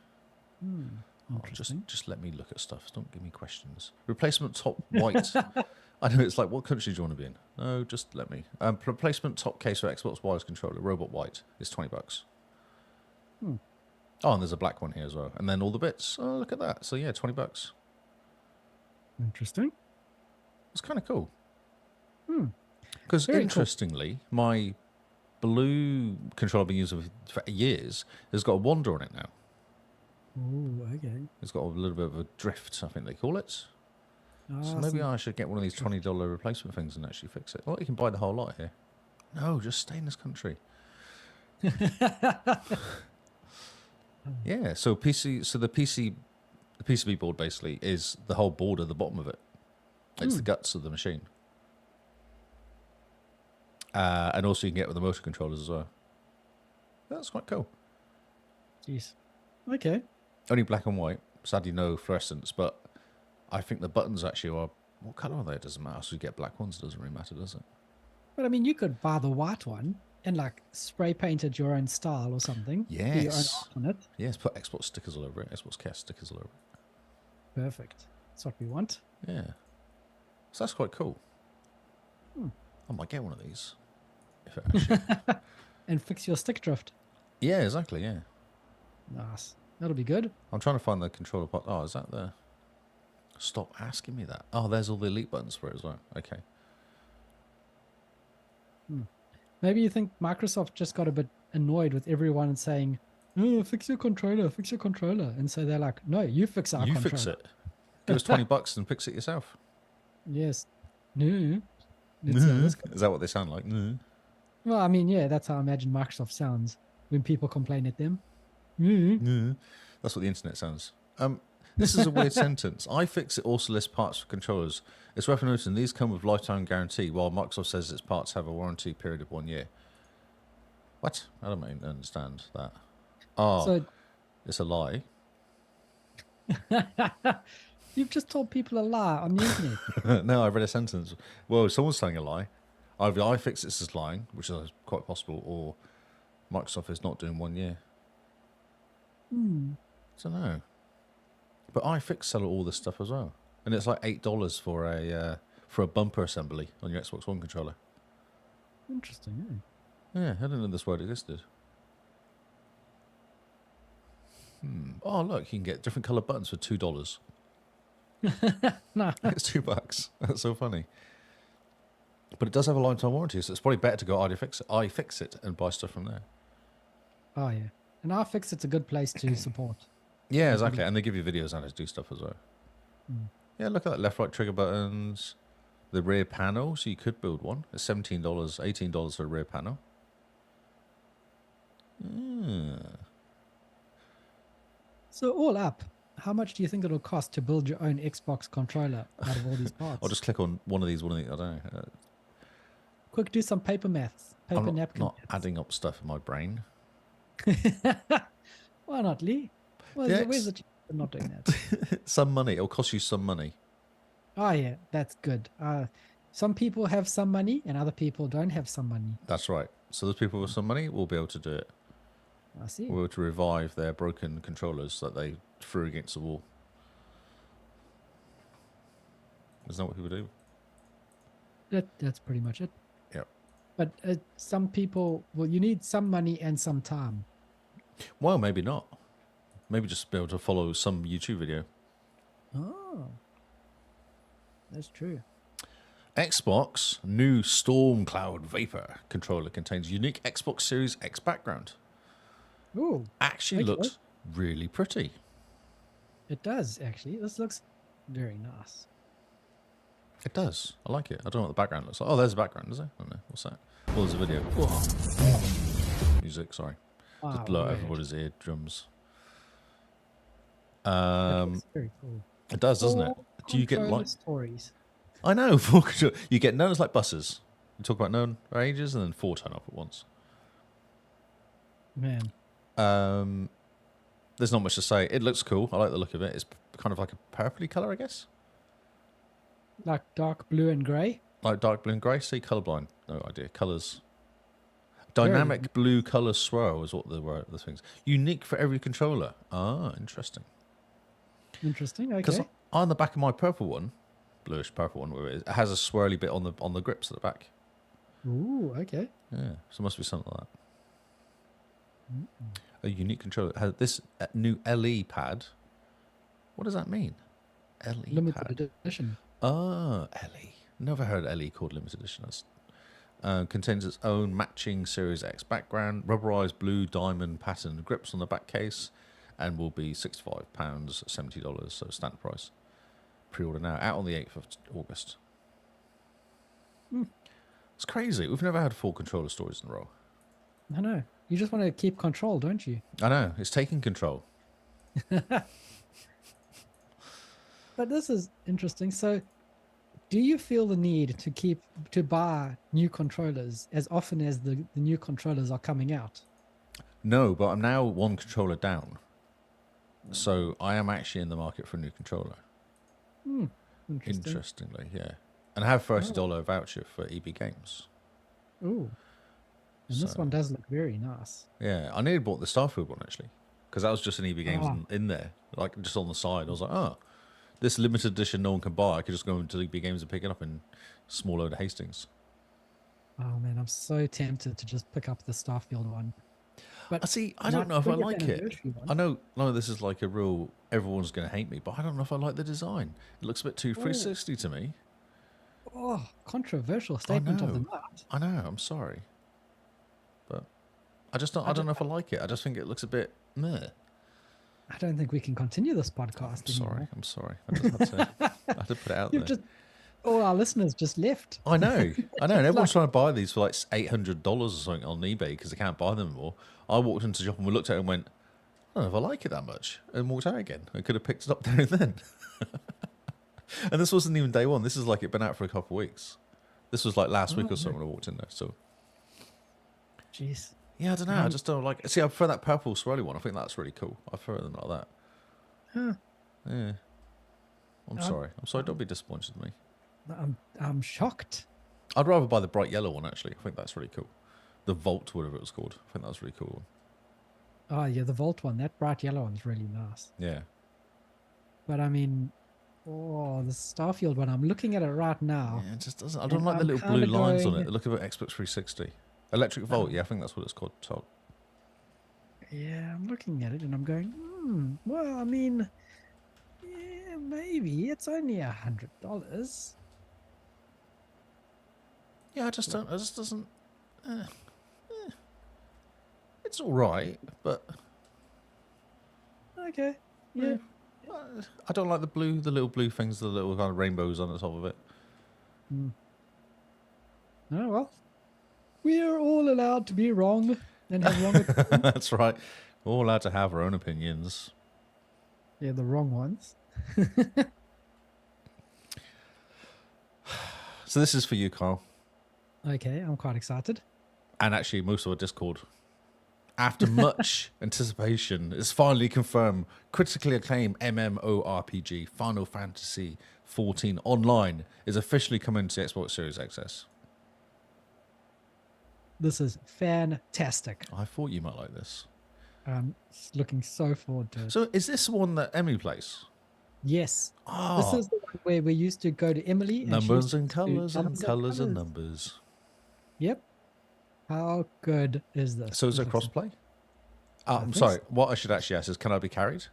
Just let me look at stuff. Don't give me questions. Replacement top white. I know, it's like, what country do you want to be in? No, just let me. Replacement top case for Xbox wireless controller, robot white, is $20. Oh, and there's a black one here as well. And then all the bits. Oh, look at that. So yeah, $20. Interesting. It's kind of cool. Because interestingly, my blue controller I've been using for years has got a wander on it now. Oh, okay. It's got a little bit of a drift, I think they call it. So Awesome. maybe I should get one of these $20 replacement things and actually fix it. Well, you can buy the whole lot here. No, just stay in this country. Yeah, so the PCB board basically is the whole board at the bottom of it. It's the guts of the machine. And also you can get it with the motor controllers as well. That's quite cool. Jeez. Okay. Only black and white. Sadly, no fluorescence, but I think the buttons actually are. What color are they? It doesn't matter. So you get black ones. It doesn't really matter, does it? But I mean, you could buy the white one and like spray paint it your own style or something. Do your own Yes. art on it. Yes. Put Xbox stickers all over it. XboxCast stickers all over Perfect. That's what we want. it. Yeah. So that's quite cool. Hmm. I might get one of these. If it actually... And fix your stick drift. Yeah. Exactly. Yeah. Nice. That'll be good. I'm trying to find the controller part. Oh, is that the? Stop asking me that. Oh, there's all the elite buttons for it as well. Okay. Maybe you think Microsoft just got a bit annoyed with everyone saying, "Oh, fix your controller, fix your controller," and so they're like, "No, you fix our You controller." fix it. Give us $20 and fix it yourself. Yes. No. It's, Is that what they sound like? well, I mean, yeah, that's how I imagine Microsoft sounds when people complain at them. Mm. That's what the internet sounds. This is a weird sentence. iFixit also lists parts for controllers. It's worth noting these come with lifetime guarantee, while Microsoft says its parts have a warranty period of 1 year. What? I don't understand that. Oh, So it's a lie. you've just told people a lie on the internet. No, I read a sentence. Well, someone's telling a lie. Either iFixit is lying, which is quite possible, or Microsoft is not doing 1 year. I don't know. But iFix sell all this stuff as well, and it's like $8 for a bumper assembly on your Xbox One controller. Interesting. Yeah, I didn't know this word existed. Oh, look, you can get different color buttons for $2. No. It's $2. That's so funny. But it does have a lifetime warranty, so it's probably better to go iFixit and buy stuff from there. Oh yeah. And iFixit's a good place to support. Yeah, exactly. And they give you videos on how to do stuff as well. Yeah, look at that. Left, right trigger buttons. The rear panel, so you could build one. It's $17, $18 for a rear panel. So all up, how much do you think it'll cost to build your own Xbox controller out of all these parts? I'll just click on one of these, I don't know. Quick, do some paper maths. Paper I'm napkin. not adding up stuff in my brain. Why not, Lee? Yeah, Where's the for not doing that? Some money. It'll cost you some money. Oh yeah, that's good. Some people have some money and other people don't have some money. That's right. So those people with some money will be able to do it. I see. We'll be able to revive their broken controllers that they threw against the wall. Isn't that what people do? That's pretty much it. Yep. But some people, well, you need some money and some time. Well, maybe not. Maybe just be able to follow some YouTube video. Oh, that's true. Xbox new Storm Cloud Vapor controller contains unique Xbox Series X background. Ooh, Actually Okay. looks really pretty. it does actually. This looks very nice. It does. I like it. I don't know what the background looks like. Oh, there's a background, is there? I don't know. What's that? Oh, there's a video. Music, sorry. Wow, Just blow out weird. everybody's eardrums. That's very cool. It does, doesn't it? Full Do you get controller like... stories? I know. Full control. You get known as like buses. You talk about known for ages and then 4 turn up at once. Man, There's not much to say. It looks cool. I like the look of it. It's kind of like a purpley colour, I guess. like dark blue and grey. Like dark blue and grey. See, colourblind. No idea. Colours. Dynamic blue colour swirl is what the things. Unique for every controller. Ah, interesting. Interesting. Because Okay. on the back of my purple one, bluish purple one, where it has a swirly bit on the grips at the back. Ooh, okay. Yeah, so it must be something like that. A unique controller. It has this new LE pad. What does that mean? LE Limited pad. edition. Ah, LE. Never heard LE called limited edition. Contains its own matching Series X background, rubberized blue diamond pattern grips on the back case, and will be £65, $70, so standard price. Pre-order now, out on the 8th of August. It's crazy. We've never had 4 controller stories in a row. I know. You just want to keep control, don't you? I know, it's taking control. But this is interesting. So, do you feel the need to buy new controllers as often as the new controllers are coming out? No, but I'm now 1 controller down. So I am actually in the market for a new controller. Interesting. Interestingly, yeah. And I have $30 voucher for EB Games. Ooh. And this So- one does look very nice. Yeah, I nearly bought the Starfield one actually, because that was just an EB Games Ah. in there, like just on the side. I was like, oh, this limited edition no one can buy. I could just go into EB Games and pick it up in small load of Hastings. Oh man, I'm so tempted to just pick up the Starfield one. But I see. I don't know if I 20th like it. anniversary one. I know this is like a real. Everyone's going to hate me, but I don't know if I like the design. It looks a bit too 360 to me. Oh, controversial statement of the know. night. I know. I'm sorry, but I just don't. I don't know if I like it. I just think it looks a bit meh. I don't think we can continue this podcast anymore. I'm sorry. I just had to. I had to put it out You've there. just all our listeners just left. I know. And everyone's trying to buy these for like $800 or something on eBay because they can't buy them anymore. I walked into the shop and we looked at it and went, I don't know if I like it that much, and walked out again. I could have picked it up there and then. And this wasn't even day one. This is like it'd been out for a couple of weeks. This was like last week or so when I walked in there. So Jeez. yeah, I don't know. I just don't like. See, I prefer that purple swirly one. I think that's really cool. I prefer them like that. Huh. Yeah. I'm sorry. I'm sorry. Don't be disappointed in me. I'm shocked. I'd rather buy the bright yellow one actually. I think that's really cool. The Vault, whatever it was called. I think that was really cool. Oh yeah, the Vault one. That bright yellow one's really nice. Yeah. But I mean, the Starfield one. I'm looking at it right now. Yeah, it just doesn't. I don't And like the I'm little blue kinda lines on going- it. They look a bit Xbox 360. Electric Volt, yeah, I think that's what it's called. So, Yeah, I'm looking at it and I'm going, well, I mean, yeah, maybe it's only $100. yeah, I just don't. It just doesn't. It's all right, but Okay. Yeah. I don't like the little blue things, the little kind of rainbows on the top of it. Oh well. We are all allowed to be wrong and have wrong opinions. That's right. We're all allowed to have our own opinions. Yeah, the wrong ones. So this is for you, Carl, Okay, I'm quite excited. and actually most of our Discord. After much anticipation, it's finally confirmed. Critically acclaimed MMORPG Final Fantasy XIV Online is officially coming to Xbox Series XS. This is fantastic. I thought you might like this. I'm looking so forward to it. So is this one that Emily plays? Yes. Oh, This is the one where we used to go to Emily. And she numbers used and to do colours and numbers colours and colours. numbers. Yep. How good is this? So is there It looks- crossplay? I I'm think sorry. so. What I should actually ask is, can I be carried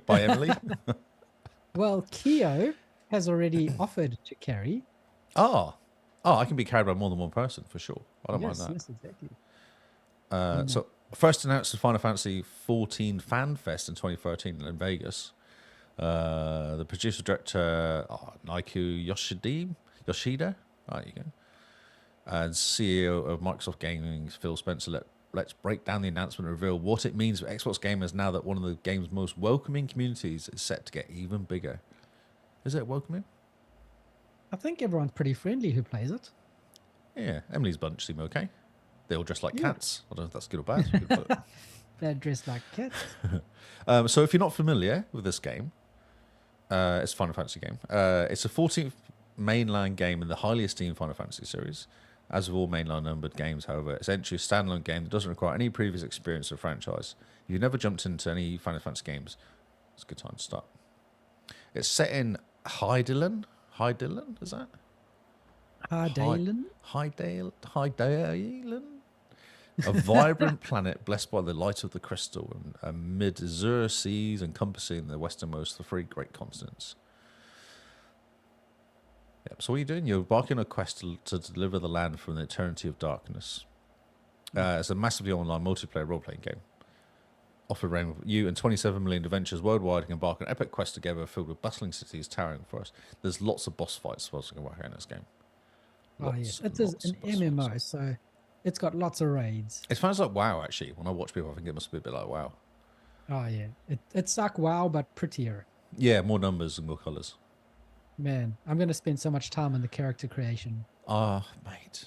by Emily? Well, Keo has already offered to carry. Oh, I can be carried by more than one person for sure. I don't yes, mind that. yes, exactly. So first announced the Final Fantasy 14 Fan Fest in 2013 in Vegas. The producer director Naiku Yoshida, there you go, and CEO of Microsoft Gaming Phil Spencer. Let's break down the announcement and reveal what it means for Xbox gamers now that one of the game's most welcoming communities is set to get even bigger. Is it welcoming? I think everyone's pretty friendly who plays it. Yeah, Emily's bunch seem okay. They all dress like Yeah. cats. I don't know if that's good or bad. but- They're dressed like cats. So if you're not familiar with this game, it's a Final Fantasy game. It's the 14th mainline game in the highly esteemed Final Fantasy series. As with all mainline numbered games, however, it's entry a standalone game that doesn't require any previous experience of the franchise. If you've never jumped into any Final Fantasy games, it's a good time to start. It's set in Hydaelyn, is that? Hydaelyn? Hydaelyn? A vibrant planet blessed by the light of the crystal and amid azure seas encompassing the westernmost of the three great continents. Yep. So what are you doing? You're embarking on a quest to deliver the land from the eternity of darkness. It's a massively online multiplayer role-playing game. Offering you and 27 million adventures worldwide can embark on an epic quest together filled with bustling cities, towering forests. There's lots of boss fights as well as you can work out in this game. Oh, yes. It is an of boss MMO, fights. so it's got lots of raids. It sounds like WoW, actually. When I watch people, I think it must be a bit like WoW. Oh, yeah. It's like WoW, but prettier. Yeah, more numbers and more colours. Man, I'm going to spend so much time on the character creation. Ah, mate.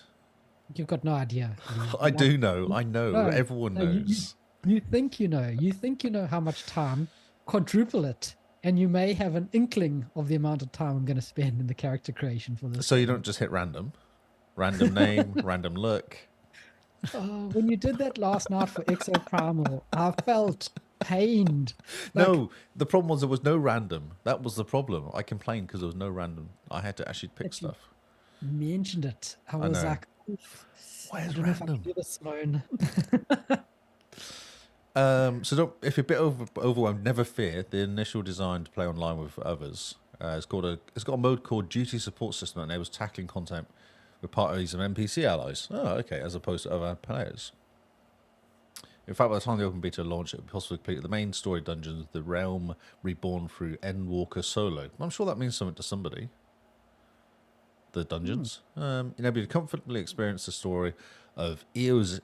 You've got no idea. I do know. I know. No, Everyone no, you- knows. You think you know. You think you know how much time. Quadruple it. and you may have an inkling of the amount of time I'm going to spend in the character creation for this. So you don't just hit random name, random look. When you did that last night for Exo Primal, I felt pained. Like, No, the problem was there was no random. That was the problem. I complained because there was no random. I had to actually pick Actually, stuff. mentioned it. I was know. like, oof, I Where's don't know if I can random? do this, Sloan. So if you're a bit overwhelmed, never fear. The initial design to play online with others. It's got a mode called Duty Support System that enables tackling content with parties and NPC allies. Oh, okay, as opposed to other players. In fact, by the time the open beta launched, it would be possible to complete the main story dungeons, the realm reborn through Endwalker solo. I'm sure that means something to somebody. The dungeons. Enable you to comfortably experience the story of Eorzea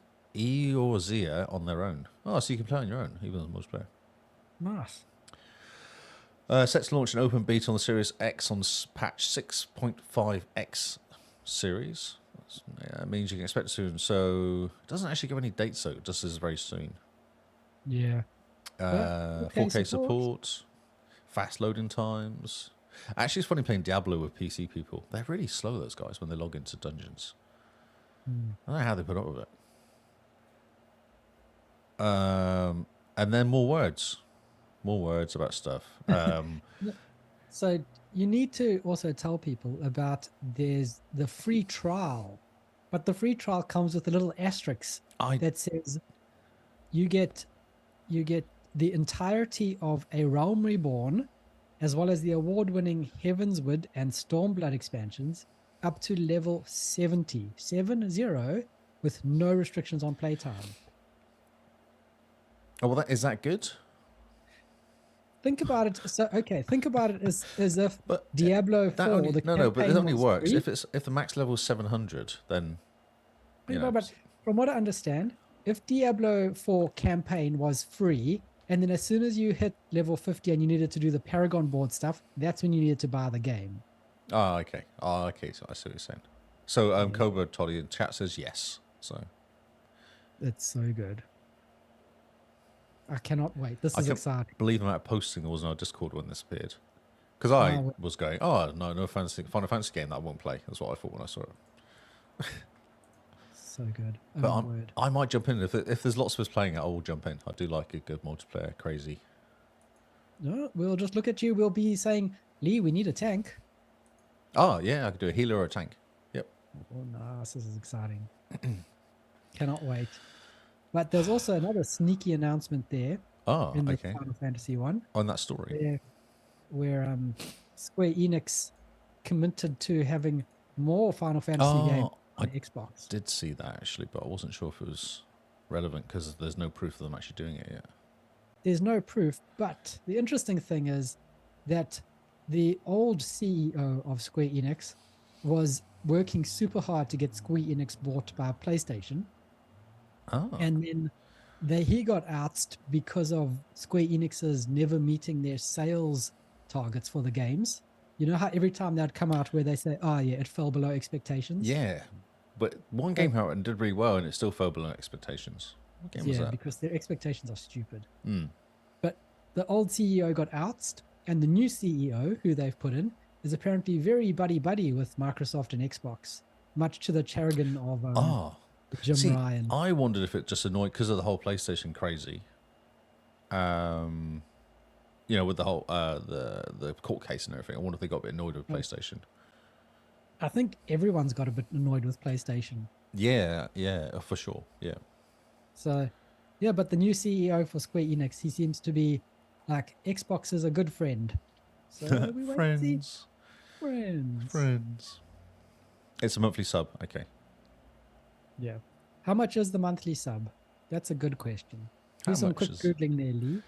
on their own. Oh, so you can play on your own, even as a multiplayer. Nice. Set to launch an open beta on the Series X on patch 6.5X series. That means you can expect it soon. So it doesn't actually give any dates, though. It just says very soon. Yeah. 4K support, fast loading times. Actually, it's funny playing Diablo with PC people. They're really slow, those guys, when they log into dungeons. I don't know how they put up with it. And then more words about stuff. So you need to also tell people about there's the free trial, but the free trial comes with a little asterisk that says you get the entirety of A Realm Reborn, as well as the award-winning Heavensward and Stormblood expansions, up to level 70, with no restrictions on playtime. Oh, well, is that good? Think about it. So, okay, think about it as if But Diablo 4, only, the no, but it campaign only was works free. if the max level is 700. Then But from what I understand, if Diablo 4 campaign was free, and then as soon as you hit level 50 and you needed to do the Paragon board stuff, that's when you needed to buy the game. Oh, okay. So I see what you're saying. So Cobra Toddy in chat says yes. So It's so good. I cannot wait. This is exciting. Believe I'm out posting there was no Discord when this appeared. Because I Oh, was going, no Final Fantasy game that I won't play. That's what I thought when I saw it. so good. Oh, But word. I might jump in. If there's lots of us playing it, I will jump in. I do like a good multiplayer, crazy. No, we'll just look at you. We'll be saying, Lee, we need a tank. Oh, yeah, I could do a healer or a tank. Yep. Oh, nice. This is exciting. Cannot wait. But there's also another sneaky announcement there Oh, in the okay. Final Fantasy one. On that story. Where Square Enix committed to having more Final Fantasy games on Xbox. Did see that actually, but I wasn't sure if it was relevant because there's no proof of them actually doing it yet. There's no proof, but the interesting thing is that the old CEO of Square Enix was working super hard to get Square Enix bought by PlayStation. Oh. And then he got ousted because of Square Enix's never meeting their sales targets for the games. You know how every time they'd come out where they say, oh yeah, it fell below expectations? Yeah. But one game out and did really well and it still fell below expectations. What game was that? Because their expectations are stupid. Mm. But the old CEO got ousted, and the new CEO, who they've put in, is apparently very buddy-buddy with Microsoft and Xbox, much to the chagrin of Jim Ryan. I wondered if it just annoyed because of the whole PlayStation crazy. With the whole the court case and everything. I wonder if they got a bit annoyed with PlayStation. I think everyone's got a bit annoyed with PlayStation. Yeah, for sure. Yeah. So, yeah, but the new CEO for Square Enix, he seems to be like, Xbox is a good friend. So we wait to see. Friends. It's a monthly sub. Okay. Yeah. How much is the monthly sub? That's a good question. Do some quick Googling there, Lee.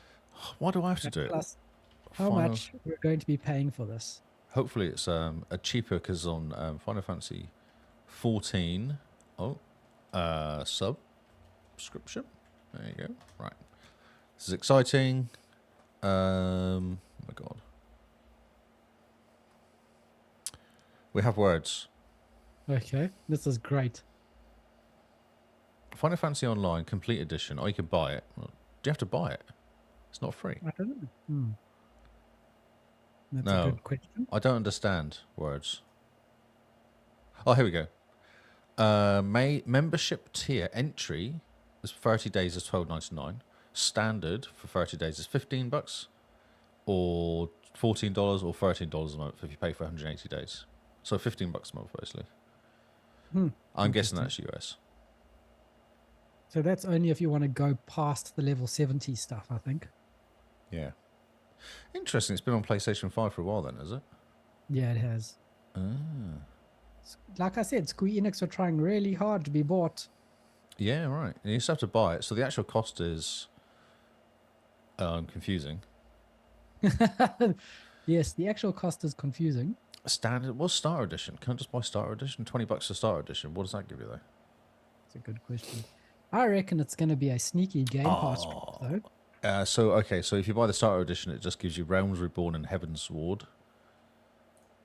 Why do I have to do it? Plus, how much we're going to be paying for this? Hopefully it's a cheaper because on Final Fantasy 14, subscription. There you go. Right. This is exciting. Oh my God. We have words. Okay, this is great. Final Fantasy Online Complete Edition. Oh, you can buy it. Well, do you have to buy it? It's not free. I don't know. That's a No, good question. I don't understand words. Oh, here we go. Membership tier entry is 30 days is $12.99. Standard for 30 days is $15, or $14 or $13 a month if you pay for 180 days. So $15 a month basically. I'm guessing Interesting. that's US. So that's only if you want to go past the level 70 stuff, I think. Yeah. Interesting. It's been on PlayStation 5 for a while then, has it? Yeah, it has. Ah. Like I said, Square Enix are trying really hard to be bought. Yeah, right. And you just have to buy it. So the actual cost is confusing. Yes, the actual cost is confusing. Standard. What's Starter Edition? Can't just buy Starter Edition? $20 for Starter Edition. What does that give you though? It's a good question. I reckon it's going to be a sneaky Game Pass drop, though. So if you buy the Starter Edition, it just gives you Realms Reborn and Heaven's Sword.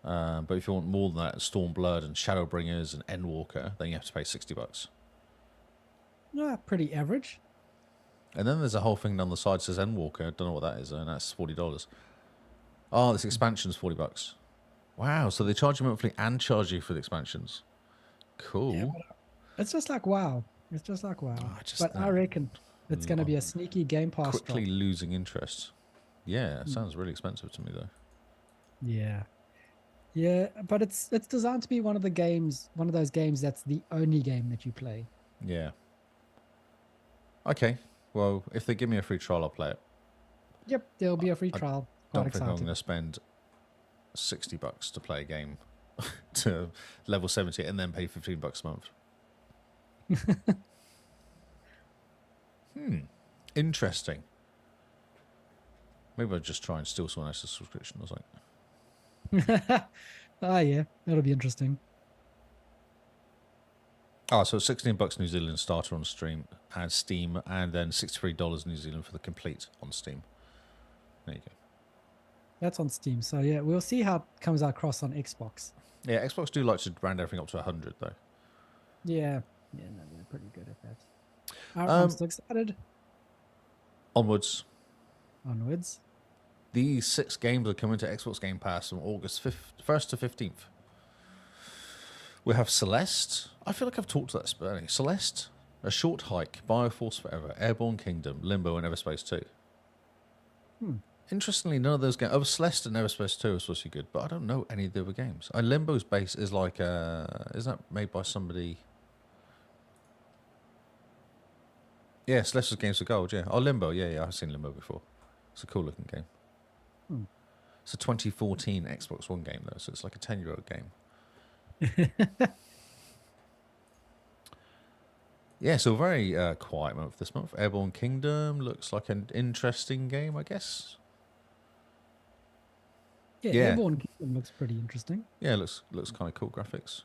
But if you want more than that, Stormblood and Shadowbringers and Endwalker, then you have to pay $60. Yeah, pretty average. And then there's a whole thing down the side that says Endwalker. I don't know what that is, and that's $40. Oh, this expansion's $40. Wow, so they charge you monthly and charge you for the expansions. Cool. Yeah, it's just like WoW. It's just like WoW. I reckon it's going to be a sneaky Game Pass Quickly drop. losing interest. Yeah, it sounds really expensive to me though. Yeah. Yeah, but it's designed to be one of those games that's the only game that you play. Yeah. Okay. Well, if they give me a free trial, I'll play it. Yep, there'll be a free trial. Quite Don't think I'm excited. going to spend $60 to play a game to level 70 and then pay $15 a month. Interesting. Maybe I'll just try and steal someone else's subscription or something. Ah, yeah, that'll be interesting. Oh, so $16 New Zealand starter on Steam, and then $63 New Zealand for the complete on Steam. There you go. That's on Steam. So yeah, we'll see how it comes across on Xbox. Yeah, Xbox do like to round everything up to 100 though. Yeah. Yeah, no, they're pretty good at that. I'm still excited. Onwards. Onwards. These 6 games are coming to Xbox Game Pass from August 1st to 15th. We have Celeste. I feel like I've talked to that spelling. Celeste, A Short Hike, Bioforce Forever, Airborne Kingdom, Limbo, and Everspace 2. Interestingly, none of those games. Oh, Celeste and Everspace 2 are supposed to be good, but I don't know any of the other games. Limbo's base is like, isn't that made by somebody? Yeah, Celeste's Games for Gold, yeah. Oh, Limbo, yeah, I've seen Limbo before. It's a cool looking game. It's a 2014 Xbox One game, though, so it's like a 10-year-old game. Yeah, so very quiet month this month. Airborne Kingdom looks like an interesting game, I guess. Yeah, Yeah. Airborne Kingdom looks pretty interesting. Yeah, looks kind of cool graphics.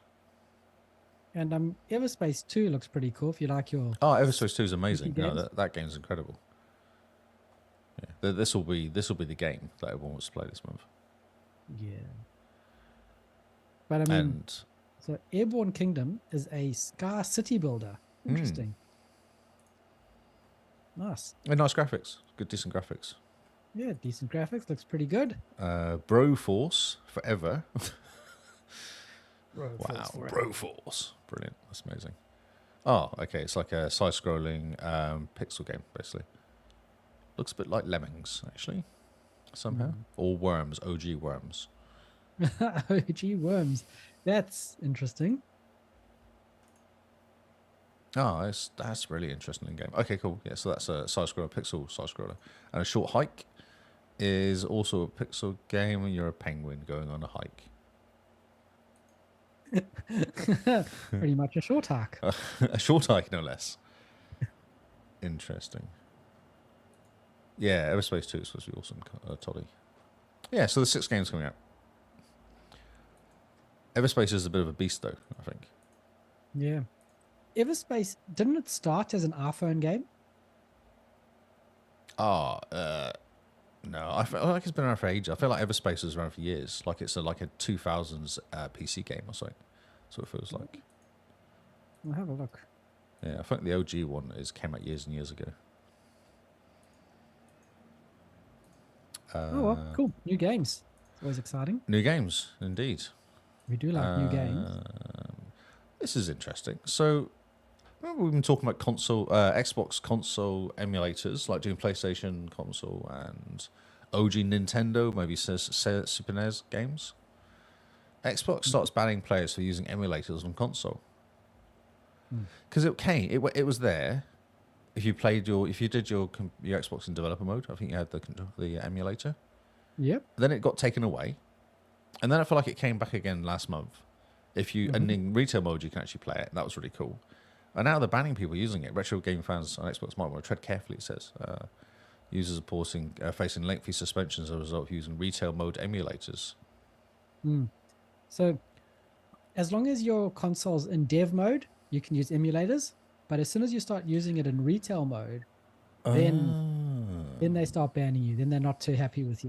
And Everspace 2 looks pretty cool if you like your... Oh, Everspace 2 is amazing. games. No, that game's incredible. Yeah, this will be the game that everyone wants to play this month. Yeah. But I mean, And so Airborne Kingdom is a Scar city builder. Interesting. Nice. and nice graphics, good decent graphics. Yeah, decent graphics. Looks pretty good. Broforce Forever. Wow, Broforce. Brilliant. That's amazing. Oh, okay. It's like a side-scrolling pixel game, basically. Looks a bit like Lemmings, actually, somehow. Or Worms, OG Worms. OG Worms. That's interesting. Oh, that's really interesting game. Okay, cool. Yeah, so that's a side-scroller, pixel side-scroller. And A Short Hike is also a pixel game, and you're a penguin going on a hike. Pretty much a short arc. A short hike, no less. Interesting. Yeah, Everspace 2 is supposed to be awesome, Toddy. Yeah, so the 6 games coming out. Everspace is a bit of a beast, though, I think. Yeah. Everspace, didn't it start as an iPhone game? No, I feel like it's been around for ages. I feel like Everspace was around for years. Like it's like a 2000s PC game or something. That's what it feels like. I'll have a look. Yeah, I think the OG one came out years and years ago. Oh, well, cool. New games. Always exciting. New games, indeed. We do like new games. This is interesting. So, remember we've been talking about Xbox console emulators, like doing PlayStation console and OG Nintendo, maybe Super NES games. Xbox starts banning players for using emulators on console because it was there. If you did your Xbox in developer mode, I think you had the emulator. Yep. Then it got taken away, and then I feel like it came back again last month. And in retail mode, you can actually play it. That was really cool. And now they're banning people using it. Retro game fans on Xbox might want to tread carefully. It says users are facing lengthy suspensions as a result of using retail mode emulators. So, as long as your console's in dev mode, you can use emulators. But as soon as you start using it in retail mode, then they start banning you. Then they're not too happy with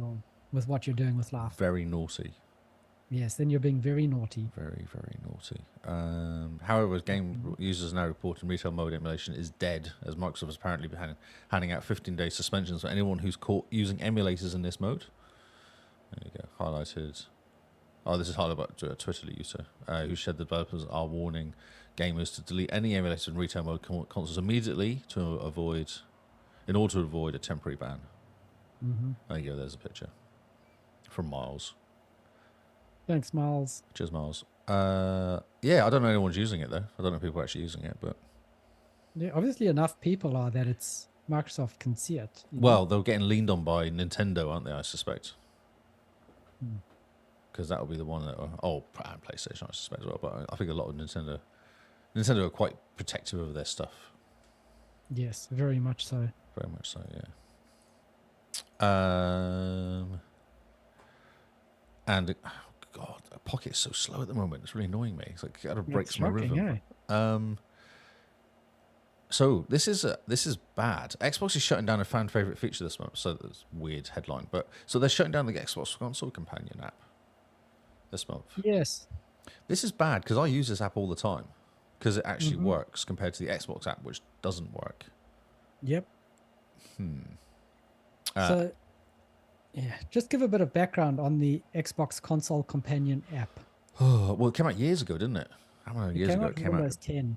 what you're doing with life. Very naughty. Yes, then you're being very naughty. Very, very naughty. However, game users now reporting retail mode emulation is dead, as Microsoft is apparently handing out 15-day suspensions for anyone who's caught using emulators in this mode. There you go, highlighted. Oh, this is highlighted by a Twitter user who said the developers are warning gamers to delete any emulator in retail mode consoles immediately in order to avoid a temporary ban. There you go, there's a picture from Miles. Thanks, Miles. Cheers, Miles. Yeah, I don't know anyone's using it though. I don't know people are actually using it, but Yeah, obviously enough people are that Microsoft can see it. well, they're getting leaned on by Nintendo, aren't they? I suspect, because that will be the one that and PlayStation, I suspect as well. But I think a lot of Nintendo are quite protective of their stuff. Yes, very much so. Very much so, yeah. And God, Pocket is so slow at the moment. It's really annoying me. It's like it breaks my rhythm. So this is bad. Xbox is shutting down a fan favorite feature this month. So that's a weird headline, but so they're shutting down the Xbox console companion app this month. Yes. This is bad because I use this app all the time because it actually works compared to the Xbox app, which doesn't work. Yep. So, yeah, just give a bit of background on the Xbox console companion app. Well, it came out years ago, didn't it? How many years ago it came out? Almost 10.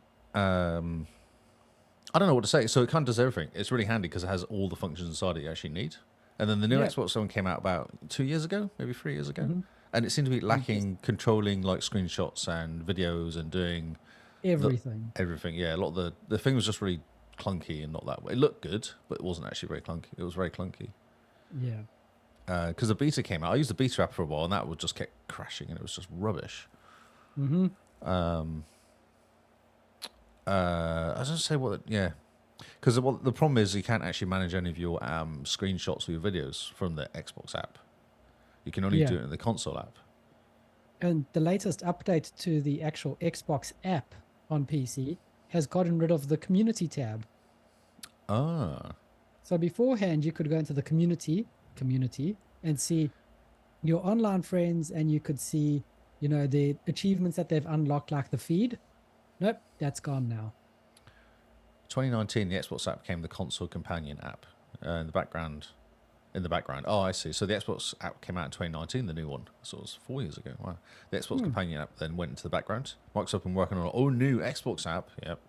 I don't know what to say. So it kind of does everything. It's really handy because it has all the functions inside that you actually need. And then the new Xbox One came out about 2 years ago, maybe 3 years ago. And it seemed to be lacking controlling like screenshots and videos and doing everything. Everything, yeah. A lot of the thing was just really clunky and not that way. It looked good, but it wasn't actually very clunky. It was very clunky. Yeah. Because the beta came out. I used the beta app for a while, and that would just kept crashing, and it was just rubbish. I was going to say because the problem is you can't actually manage any of your screenshots or your videos from the Xbox app. You can only do it in the console app. And the latest update to the actual Xbox app on PC has gotten rid of the community tab. So beforehand, you could go into the community and see your online friends, and you could see, the achievements that they've unlocked, like the feed. Nope, that's gone now. 2019, the Xbox app became the console companion app. In the background. Oh, I see. So the Xbox app came out in 2019, the new one. So it was 4 years ago. Wow. The Xbox companion app then went into the background. Microsoft have been working on an new Xbox app. Yep.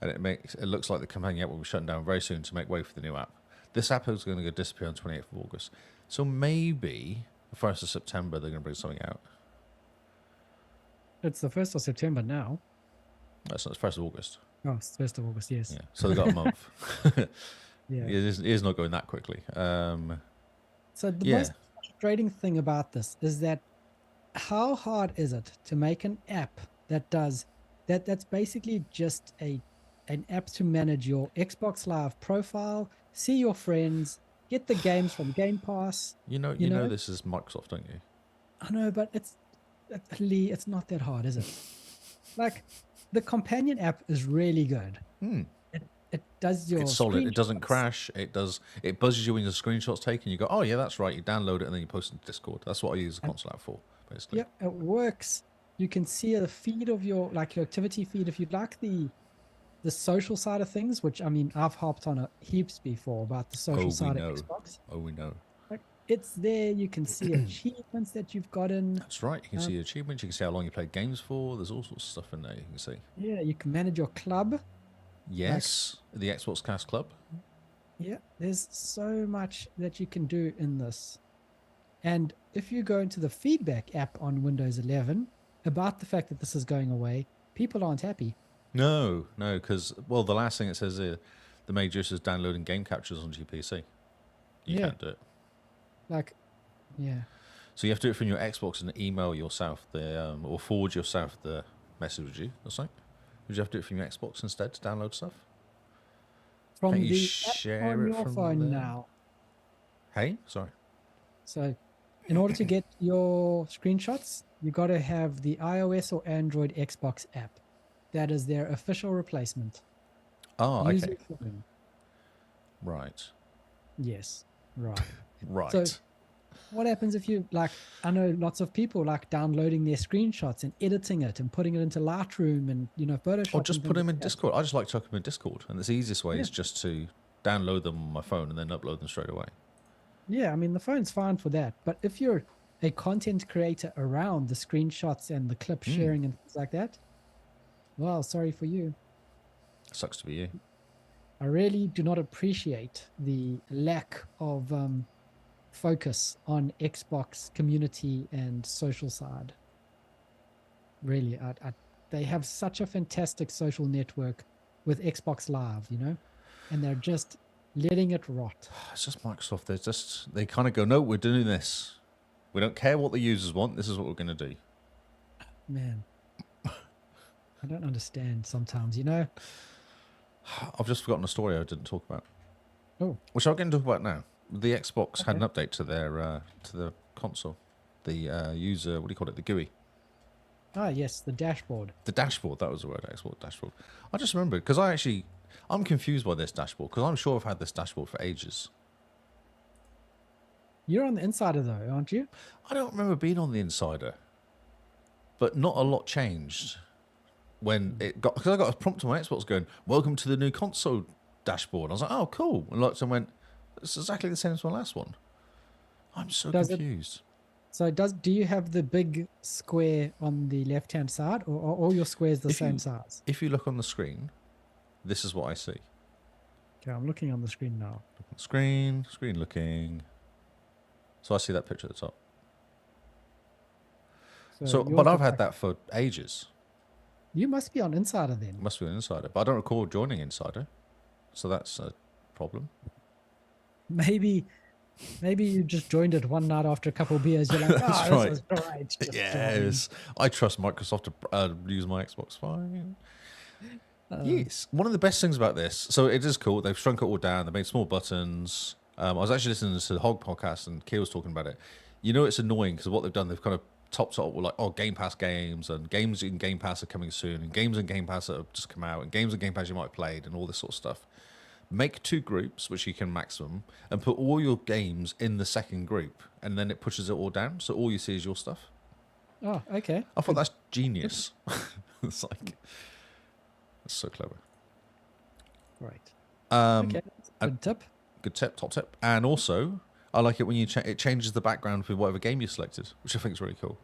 And it looks like the companion app will be shutting down very soon to make way for the new app. This app is going to disappear on 28th of August. So maybe the 1st of September they're going to bring something out. It's the 1st of September now. That's not the 1st of August. Oh, it's 1st of August, yes. Yeah. So they've got a month. Yeah. It is not going that quickly. So the most frustrating thing about this is that how hard is it to make an app that's basically just an app to manage your Xbox Live profile, see your friends, get the games from Game Pass. You know this is Microsoft, don't you? I know, but Lee, it's not that hard, is it? Like, the companion app is really good. It does your. It's solid. It doesn't screenshots. crash. It buzzes you when the screenshot's taken. You go, oh yeah, that's right. You download it and then you post it to Discord. That's what I use the console app for, basically. Yep, it works. You can see the feed of your activity feed. If you'd like the social side of things, which I mean, I've harped on it heaps before about the social side of Xbox. Oh, we know. it's there. You can see achievements that you've gotten. That's right. You can see your achievements. You can see how long you played games for. There's all sorts of stuff in there. You can see. Yeah, you can manage your club. Yes, the Xbox Cast Club. Yeah, there's so much that you can do in this. And if you go into the feedback app on Windows 11 about the fact that this is going away, people aren't happy. No, because well, the last thing it says here, the major issue is downloading game captures onto your PC. You Yeah. can't do it. Like, yeah. So you have to do it from your Xbox and email yourself the or forward yourself the message. Would you? That's right. Would you have to do it from your Xbox instead to download stuff? From Can't you the share app on it your from phone there? now. Hey, sorry. So in order to get your screenshots, you got to have the iOS or Android Xbox app. That is their official replacement. Oh, Use okay. your phone. Right. Yes, right. Right. So what happens if you, like, I know lots of people like downloading their screenshots and editing it and putting it into Lightroom and, Photoshop. or just and put things them in like that. Discord. I just like chucking them in Discord, and the easiest way is Yeah. just to download them on my phone and then upload them straight away. Yeah, I mean, the phone's fine for that. But if you're a content creator around the screenshots and the clip sharing and things like that, well, sorry for you. Sucks to be you. I really do not appreciate the lack of focus on Xbox community and social side. Really, they have such a fantastic social network with Xbox Live, and they're just letting it rot. It's just Microsoft. They kind of go, no, we're doing this. We don't care what the users want. This is what we're going to do. Man, I don't understand sometimes, I've just forgotten a story I didn't talk about. Oh, Which I'm going to talk about now. The Xbox had an Okay. update to the console, the user. What do you call it? The GUI, yes, the dashboard. the dashboard. That was the word. Xbox dashboard. I just remembered because I'm confused by this dashboard because I'm sure I've had this dashboard for ages. You're on the insider though, aren't you? I don't remember being on the Insider, but not a lot changed when it got because I got a prompt on my Xbox going, "Welcome to the new console dashboard." I was like, "Oh, cool!" And looked and went, "It's exactly the same as my last one." I'm so Does it- confused. So do you have the big square on the left-hand side, or are all your squares the If same you- size? If you look on the screen, this is what I see. Okay, I'm looking on the screen now. Screen looking. So I see that picture at the top. So yours but I've looks had like- that for ages. You must be on insider then. Must be an Insider, but I don't recall joining Insider, so that's a problem. Maybe you just joined it one night after a couple of beers. You're like, That's this right. is great. Just join." Yes, I trust Microsoft to use my Xbox fine. Yes, one of the best things about this, so it is cool. They've shrunk it all down. They made small buttons. I was actually listening to the Hog podcast, and Kay was talking about it. It's annoying because what they've done, they've kind of topped it up with like, Game Pass games, and games in Game Pass are coming soon, and games in Game Pass that have just come out, and games in Game Pass you might have played, and all this sort of stuff. Make 2 groups, which you can maximum, and put all your games in the second group, and then it pushes it all down, so all you see is your stuff. Oh, okay. I thought that's genius. It's like, that's so clever. Right. Um, Okay. That's a good tip. Good tip, top tip. And also, I like it when it changes the background for whatever game you selected, which I think is really cool.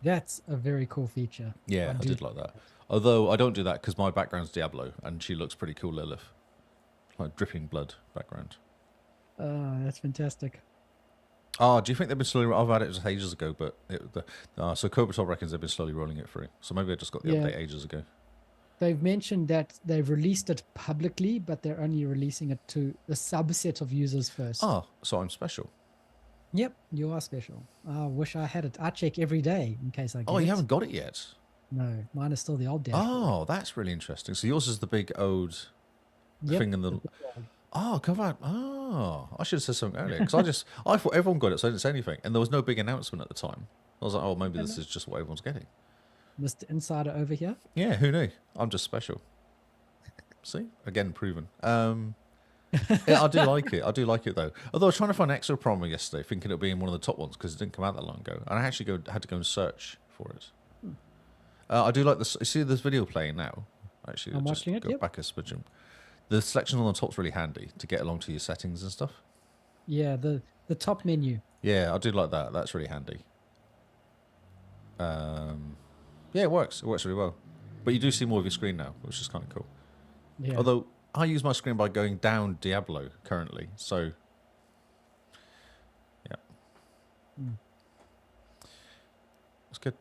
That's a very cool feature. Yeah, I did like that. Although I don't do that because my background's Diablo, and she looks pretty cool, Lilith. Like dripping blood background. That's fantastic. Oh, do you think they've been slowly? I've had it just ages ago, but so Kobatov reckons they've been slowly rolling it through. So maybe I just got the Yeah. update ages ago. They've mentioned that they've released it publicly, but they're only releasing it to a subset of users first. Oh, so I'm special. Yep, you are special. I wish I had it. I check every day in case I get Oh, you it. haven't got it yet. No, mine is still the old dashboard. Oh, that's really interesting. So yours is the big ode Yep, thing in the. Oh, come on. Oh, I should have said something earlier because I thought everyone got it, so I didn't say anything. And there was no big announcement at the time. I was like, oh, maybe this is just what everyone's getting. Mr. Insider over here. Yeah, who knew? I'm just special. See? Again, proven. Yeah, I do like it. I do like it, though. Although I was trying to find Exo Promo yesterday, thinking it would be in one of the top ones because it didn't come out that long ago. And I actually had to go and search for it. I do like this. You see this video playing now? Actually, I'm just watching it, go yep. back a smidgen. The selection on the top's really handy to get along to your settings and stuff. Yeah, The top menu. Yeah, I do like that. That's really handy. Yeah, it works. It works really well. But you do see more of your screen now, which is kind of cool. Yeah. Although I use my screen by going down Diablo currently, so yeah, it's good.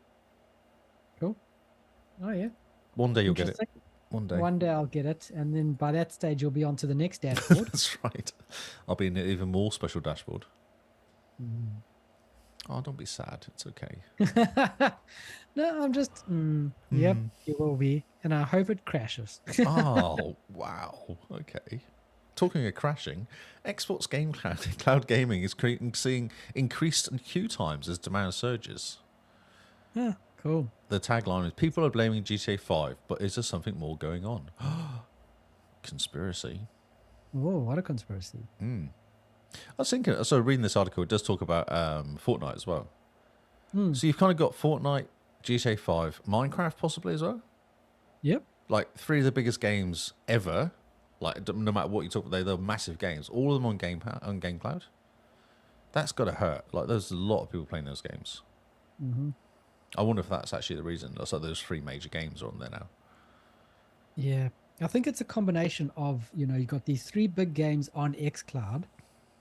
Cool. Oh yeah. One day you'll get it. Interesting. One day. One day I'll get it, and then by that stage you'll be on to the next dashboard. That's right. I'll be in an even more special dashboard. Oh, don't be sad. It's okay. No, I'm just. Yep, it will be, and I hope it crashes. Oh, wow. Okay. Talking of crashing, Xbox Game Cloud Gaming is seeing increased queue times as demand surges. Yeah, cool. The tagline is, people are blaming GTA 5, but is there something more going on? Conspiracy. Whoa, what a conspiracy! I was thinking, so reading this article, it does talk about Fortnite as well. So you've kind of got Fortnite, GTA 5, Minecraft possibly as well? Yep. Like 3 of the biggest games ever. Like no matter what you talk about, they're massive games. All of them on Game Cloud. That's got to hurt. Like there's a lot of people playing those games. I wonder if that's actually the reason. So those 3 major games are on there now. Yeah, I think it's a combination of you got these 3 big games on xCloud,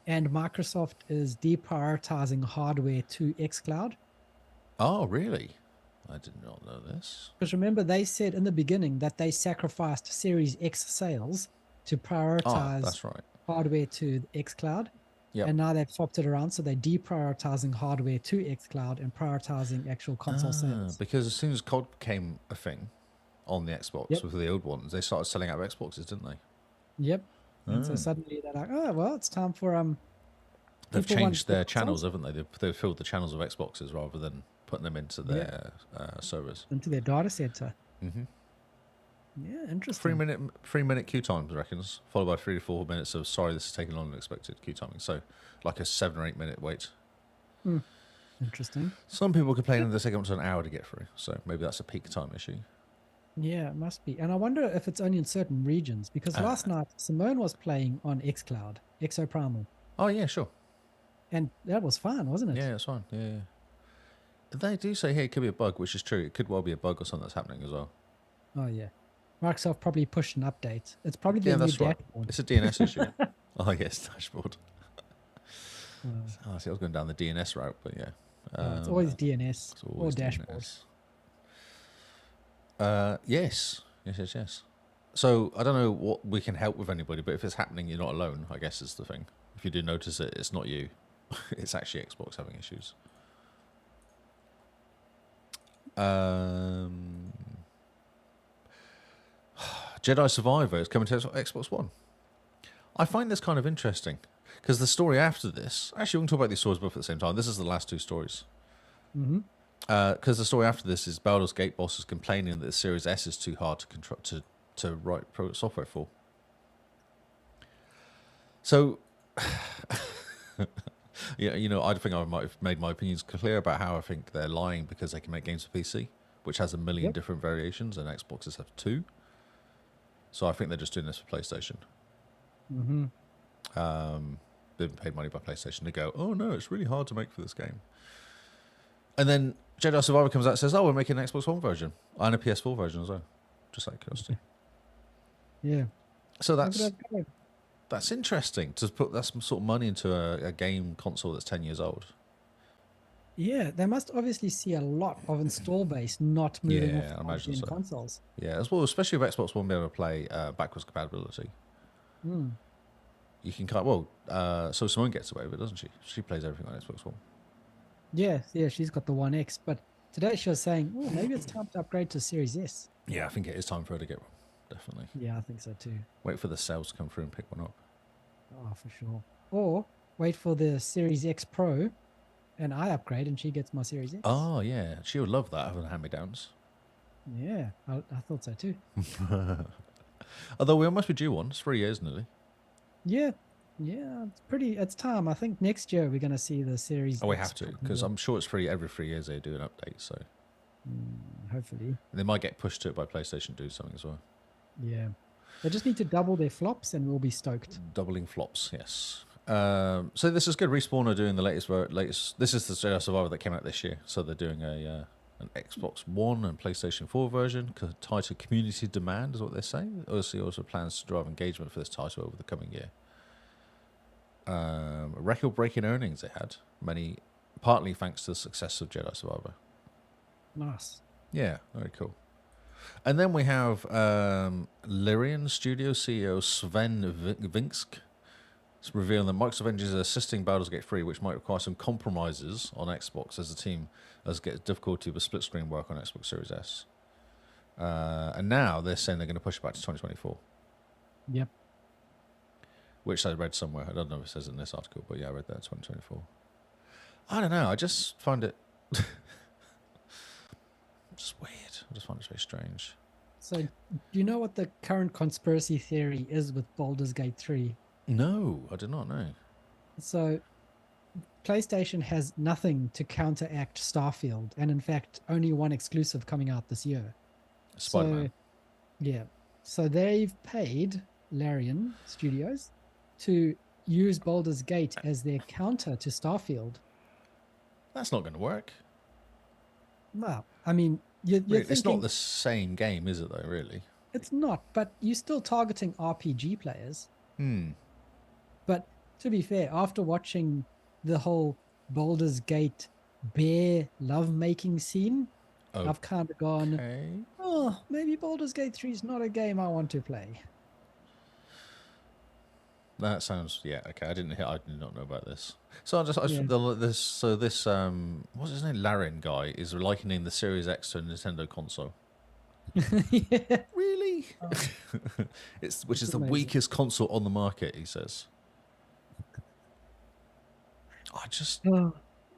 and Microsoft is deprioritizing hardware to xCloud. Oh, really? I did not know this. Because remember, they said in the beginning that they sacrificed Series X sales to prioritize that's right. hardware to xCloud. Yep. And now they've swapped it around, so they're deprioritizing hardware to xCloud and prioritizing actual console sales. Because as soon as COD became a thing on the Xbox Yep. with the old ones, they started selling out Xboxes, didn't they? Yep. And so suddenly they're like, oh, well, it's time for They've people want changed their consoles channels, haven't they? They've filled the channels of Xboxes rather than putting them into their servers. into their data center. Mm-hmm. Yeah, interesting. 3-minute queue times, reckons, followed by 3 to 4 minutes of sorry, this is taking longer than expected queue timing. So, like a 7 or 8 minute wait. Interesting. Some people complain that they take up to an hour to get through. So maybe that's a peak time issue. Yeah, it must be. And I wonder if it's only in certain regions, because last night Simone was playing on xCloud, Exoprimal, Oh yeah, sure. and that was fun, wasn't it? Yeah, it's fine. Yeah. They do say, hey, it could be a bug, which is true. It could well be a bug or something that's happening as well. Oh yeah. Microsoft probably pushed an update. It's probably their new That's right. dashboard. It's a DNS issue. Oh yes, dashboard. See, I was going down the DNS route, but yeah. It's always DNS It's always or dashboard. Yes. So I don't know what we can help with anybody, but if it's happening, you're not alone, I guess is the thing. If you do notice it, it's not you. It's actually Xbox having issues. Jedi Survivor is coming to Xbox One. I find this kind of interesting because the story after this, actually, we can talk about these stories both at the same time. This is the last 2 stories. Because the story after this is Baldur's Gate boss is complaining that the Series S is too hard to control to write software for. So, yeah, I think I might have made my opinions clear about how I think they're lying because they can make games for PC, which has a million different variations, and Xboxes have 2. So I think they're just doing this for PlayStation. They've been paid money by PlayStation to go, oh no, it's really hard to make for this game. And then Jedi Survivor comes out and says, oh, we're making an Xbox One version and a PS4 version as well. Just out of curiosity. Yeah. So that's interesting to put that some sort of money into a game console that's 10 years old. Yeah, they must obviously see a lot of install base not moving Yeah, I off imagine so. consoles. Yeah, as well, especially if Xbox One being able to play backwards compatibility. You can so Simone gets away with it, doesn't she? She plays everything on Xbox One. Yeah, she's got the One X, but today she was saying, oh, maybe it's time to upgrade to Series S. Yeah, I think it is time for her to get one. Definitely. Yeah, I think so too. Wait for the sales to come through and pick one up. Oh, for sure. Or wait for the Series X Pro and I upgrade and she gets my Series X. Oh, yeah. She would love that, having hand-me-downs. Yeah, I thought so too. Although we almost be due one. It's 3 years nearly. Yeah, it's time. I think next year we're going to see the Series Oh, we X have to, Pro. because I'm sure it's free every 3 years they do an update, so. Hopefully. And they might get pushed to it by PlayStation do something as well. Yeah. They just need to double their flops and we'll be stoked. Doubling flops, yes. So this is good. Respawn are doing the latest. This is the Jedi Survivor that came out this year. So they're doing an Xbox One and PlayStation 4 version tied to community demand, is what they're saying. Also plans to drive engagement for this title over the coming year. Record-breaking earnings they had, partly thanks to the success of Jedi Survivor. Nice. Yeah, very cool. And then we have Lyrian Studio CEO Sven Vinsk revealing that Microsoft engineers are assisting Baldur's Gate 3, which might require some compromises on Xbox as the team gets difficulty with split screen work on Xbox Series S. And now they're saying they're going to push it back to 2024. Yep. Which I read somewhere. I don't know if it says in this article, but yeah, I read that 2024. I don't know. I just find it just weird. I just find it very strange. So, do you know what the current conspiracy theory is with Baldur's Gate 3? No, I did not know. So, PlayStation has nothing to counteract Starfield, and in fact, only one exclusive coming out this year. Spider-Man. So, yeah. So they've paid Larian Studios to use Baldur's Gate as their counter to Starfield. That's not going to work. Well, I mean, you're thinking, it's not the same game, is it, though, really? It's not, but you're still targeting RPG players. Hmm. But to be fair, after watching the whole Baldur's Gate bear lovemaking scene, I've kind of gone, oh, maybe Baldur's Gate 3 is not a game I want to play. That sounds okay. I did not know about this. So what's his name? Larin guy is likening the Series X to a Nintendo console. Yeah. Really? Which is the amazing. weakest console on the market, he says.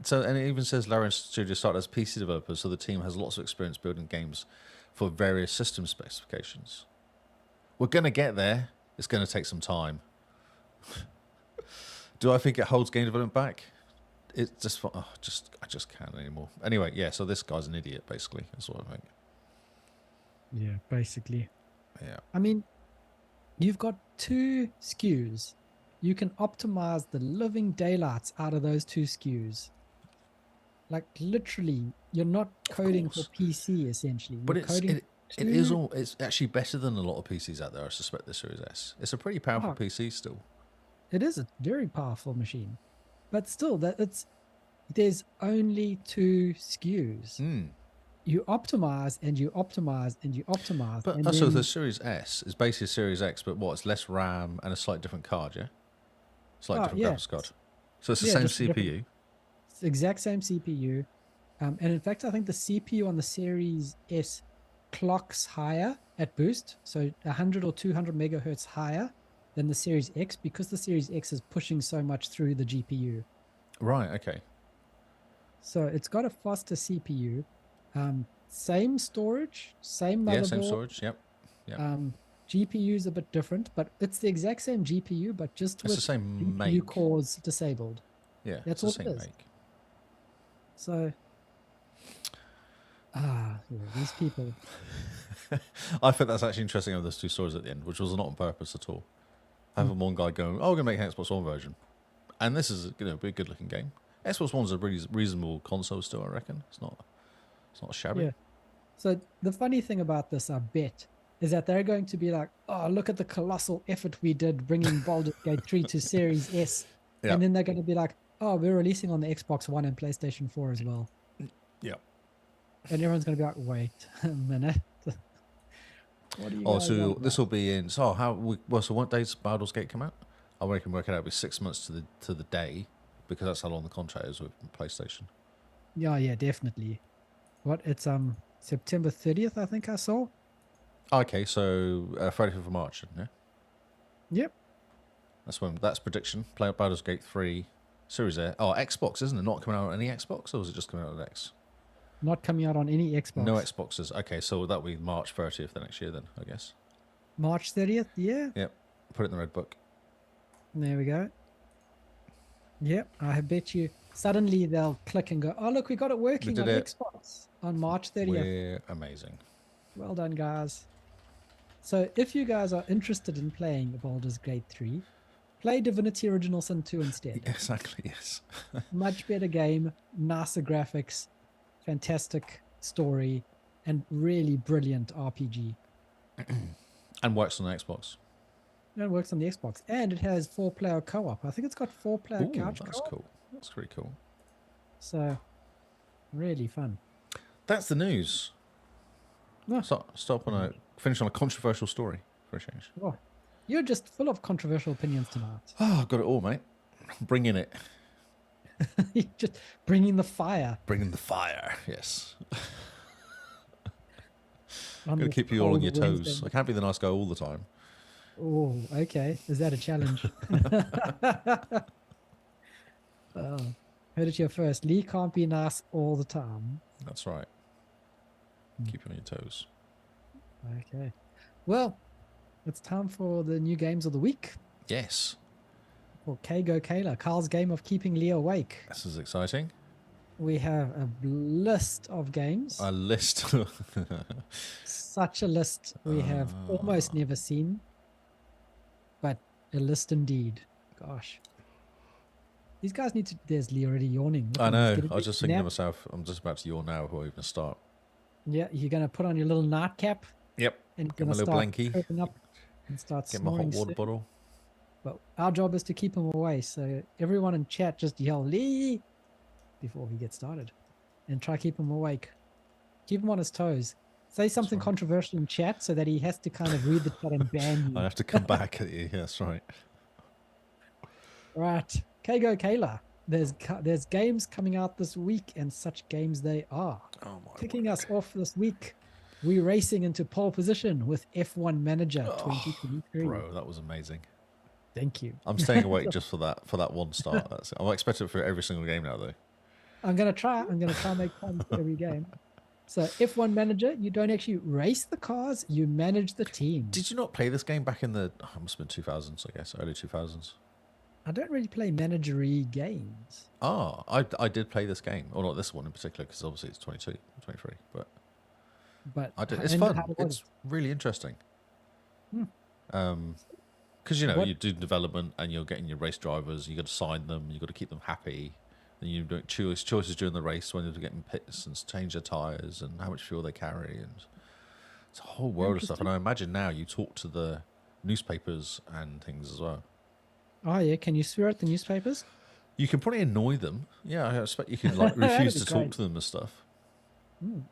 And it even says Larian Studio started as PC developers, so the team has lots of experience building games for various system specifications. We're going to get there. It's going to take some time. Do I think it holds game development back? It's just, I just can't anymore. Anyway, yeah, so this guy's an idiot, basically. That's what I think. Yeah, basically. Yeah. I mean, you've got two SKUs. You can optimize the living daylights out of those two SKUs. Like, literally, you're not coding for PC, essentially. But You're it's actually better than a lot of PCs out there, I suspect, the Series S. It's a pretty powerful PC still. It is a very powerful machine. But still, there's only two SKUs. You optimize and you optimize and you optimize. But so the Series S is basically Series X, but what? It's less RAM and a slightly different card, yeah? Slightly different graphics card. So it's the same CPU. It's the exact same CPU. And in fact, I think the CPU on the Series S clocks higher at boost. So 100 or 200 megahertz higher than the Series X, because the Series X is pushing so much through the GPU. Right, okay. So it's got a faster CPU. Same storage, same motherboard. Yeah, same storage, yep. GPU is a bit different, but it's the exact same GPU, but just with the same GPU make. cores disabled. Yeah, that's it's all the it same is. make. So, these people. I think that's actually interesting of those two stories at the end, which was not on purpose at all. Having one guy going, "Oh, we're gonna make an Xbox One version," and this is be a good looking game. Xbox One's a really reasonable console still, I reckon. It's not shabby. Yeah. So the funny thing about this, I bet, is that they're going to be like, "Oh, look at the colossal effort we did bringing Baldur's Gate 3 to Series S," and then they're going to be like, "Oh, we're releasing on the Xbox One and PlayStation 4 as well." Yeah. And everyone's going to be like, "Wait a minute." What do you guys so want this will be in. So so what days Baldur's Gate come out? I reckon work it out. It'll be 6 months to the day, because that's how long the contract is with PlayStation. Yeah, definitely. What, it's September 30th, I think I saw. Okay, so Friday, 5th of March, yeah. Yep. That's prediction. Play up Baldur's Gate 3 Series A. Oh, Xbox, isn't it? Not coming out on any Xbox, or was it just coming out on X? Not coming out on any Xbox. No Xboxes. Okay, so that'll be March 30th the next year then, I guess. March 30th, yeah. Yep. Put it in the red book. There we go. Yep, I bet you suddenly they'll click and go, "Oh, look, we got it working on Xbox on March 30th. We're amazing. Well done, guys. So if you guys are interested in playing Baldur's Gate 3, Play Divinity Original Sin 2 instead. Exactly, yes. Much better game, nicer graphics, fantastic story, and really brilliant RPG. And works on the Xbox. And it works on the Xbox. And it has 4-player co-op. I think it's got 4-player Ooh, couch that's co-op. cool. That's pretty cool. So, really fun. That's the news. Oh, Finish on a controversial story for a change. oh, you're just full of controversial opinions tonight. Oh, I've got it all, mate. Bringing it. You're just bringing the fire. Bringing the fire, yes. On Got to this keep you all on your cold toes. Wednesday. I can't be the nice guy all the time. Oh, okay. Is that a challenge? Oh, heard it here first. Lee can't be nice all the time. That's right. Keep you on your toes. Okay. Well, it's time for the new games of the week. Yes. For K-Go Kayla, Carl's game of keeping Lee awake. This is exciting. We have a list of games. A list. Such a list we have almost never seen. But a list indeed. Gosh. These guys need to... There's Lee already yawning. Look I at him, he's know. getting I was a just thinking to nap. myself, I'm just about to yawn now before I even start. Yeah, you're going to put on your little nightcap Yep. and Get my going to little start blankie. open up and start Get my hot snoring water soon. bottle. But our job is to keep him away. So everyone in chat just yell Lee before he gets started, and try keep him awake. Keep him on his toes. Say something right. controversial in chat so that he has to kind of read the chat and ban you. I have to come back at you. That's right. Right, K-Go Kayla. There's games coming out this week, and such games they are. Oh my Kicking us off this week, we're racing into pole position with F1 Manager Oh, 2023. bro, that was amazing. Thank you. I'm staying awake just for that one start. That's it. I'm expecting it for every single game now, though. I'm gonna try and make time for every game. So F1 Manager, you don't actually race the cars, you manage the team. Did you not play this game back in the? Oh, it must have been 2000s, I guess, early 2000s. I don't really play managery games. Oh, I did play this game, or not this one in particular, because obviously it's 22, 23. But But I did. It's and fun. how was It's it? really interesting. Hmm. Because you know What- you do development and you're getting your race drivers. You got to sign them. You got to keep them happy. And you do choices during the race when they're getting pits and change their tires and how much fuel they carry, and it's a whole world of stuff. And I imagine now you talk to the newspapers and things as well. Oh yeah, can you swear at the newspapers? You can probably annoy them. Yeah, I expect you can like That'd refuse be to talk great. to them and stuff.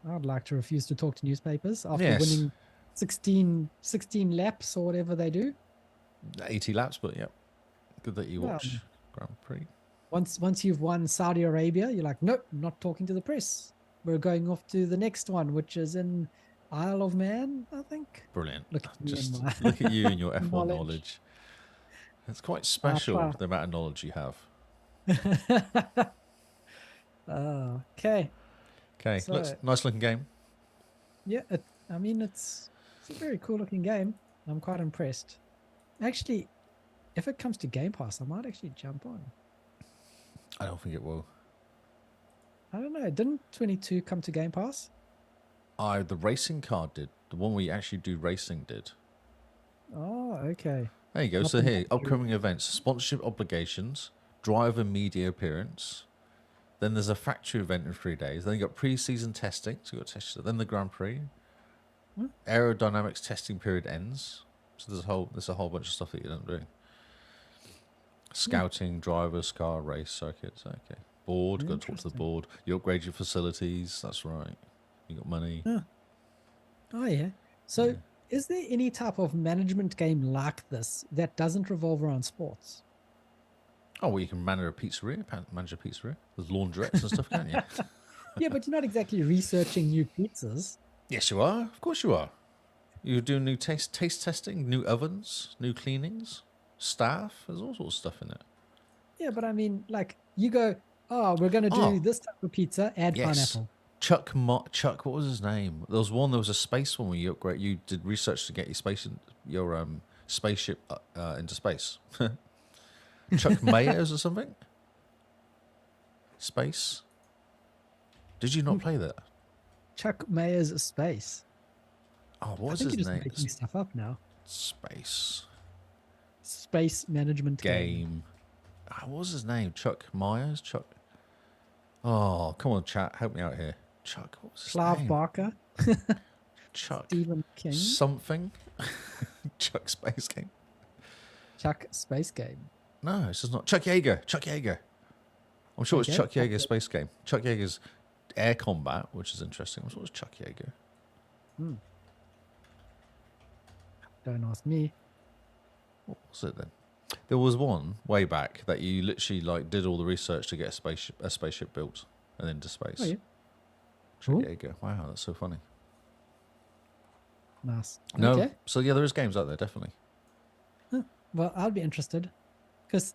I'd like to refuse to talk to newspapers after Yes. winning 16 laps or whatever they do. 80 laps, but yeah, good that you Well, watch Grand Prix. Once you've won Saudi Arabia, you're like, nope, not talking to the press. We're going off to the next one, which is in Isle of Man, I think. Brilliant. Look at me Just and my look at you and your F1 knowledge. knowledge. It's quite special, try. the amount of knowledge you have. Okay. Okay, So- nice looking game. Yeah, I mean, it's a very cool looking game. I'm quite impressed. Actually, if it comes to Game Pass, I might actually jump on. I don't think it will. I don't know. Didn't 22 come to Game Pass? The racing card did. The one we actually do racing did. Oh, okay. There you go. So Nothing here, about you. upcoming events, sponsorship obligations, driver media appearance. Then there's a factory event in 3 days. Then you got pre-season testing. So you got test. Then the Grand Prix. Aerodynamics testing period ends. So there's a whole bunch of stuff that you're not doing. Scouting, drivers, car, race, circuits. Okay. Board. Got to talk to the Interesting. board. You upgrade your facilities. That's right. You got money. Oh, yeah. So, is there any type of management game like this that doesn't revolve around sports? Oh, well, you can manage a pizzeria. Manage a pizzeria. There's laundrettes and stuff, can't you? Yeah, but you're not exactly researching new pizzas. Yes, you are. Of course, you are. You're doing new taste testing, new ovens, new cleanings, staff. There's all sorts of stuff in it. Yeah, but I mean, like, you go, oh, we're going to do Oh. this type of pizza, add Yes. pineapple. Chuck, what was his name? There was a space one where you upgrade. You did research to get your spaceship into space. Chuck Mayers or something. Space. Did you not play that? Chuck Mayer's Space. Oh, what I was think his you're just name? making stuff up now. Space. space management game. What was his name? Chuck Myers? Chuck. Oh, come on, chat. Help me out here. Chuck, what was his Clive name? Barker, Chuck. Stephen King, Something. Chuck Space Game. Chuck Space Game. No, it's just not. Chuck Yeager. Chuck Yeager. I'm sure it's Okay. Chuck Yeager Space Game. Chuck Yeager's air combat, which is interesting. I'm sure it's Chuck Yeager. Don't ask me. What was it then? There was one way back that you literally like did all the research to get a spaceship built and into space. Oh, yeah. Chuck Cool. Yeager. Wow, that's so funny. Nice. No, Okay. so yeah, there is games out there definitely. Well, I'd be interested because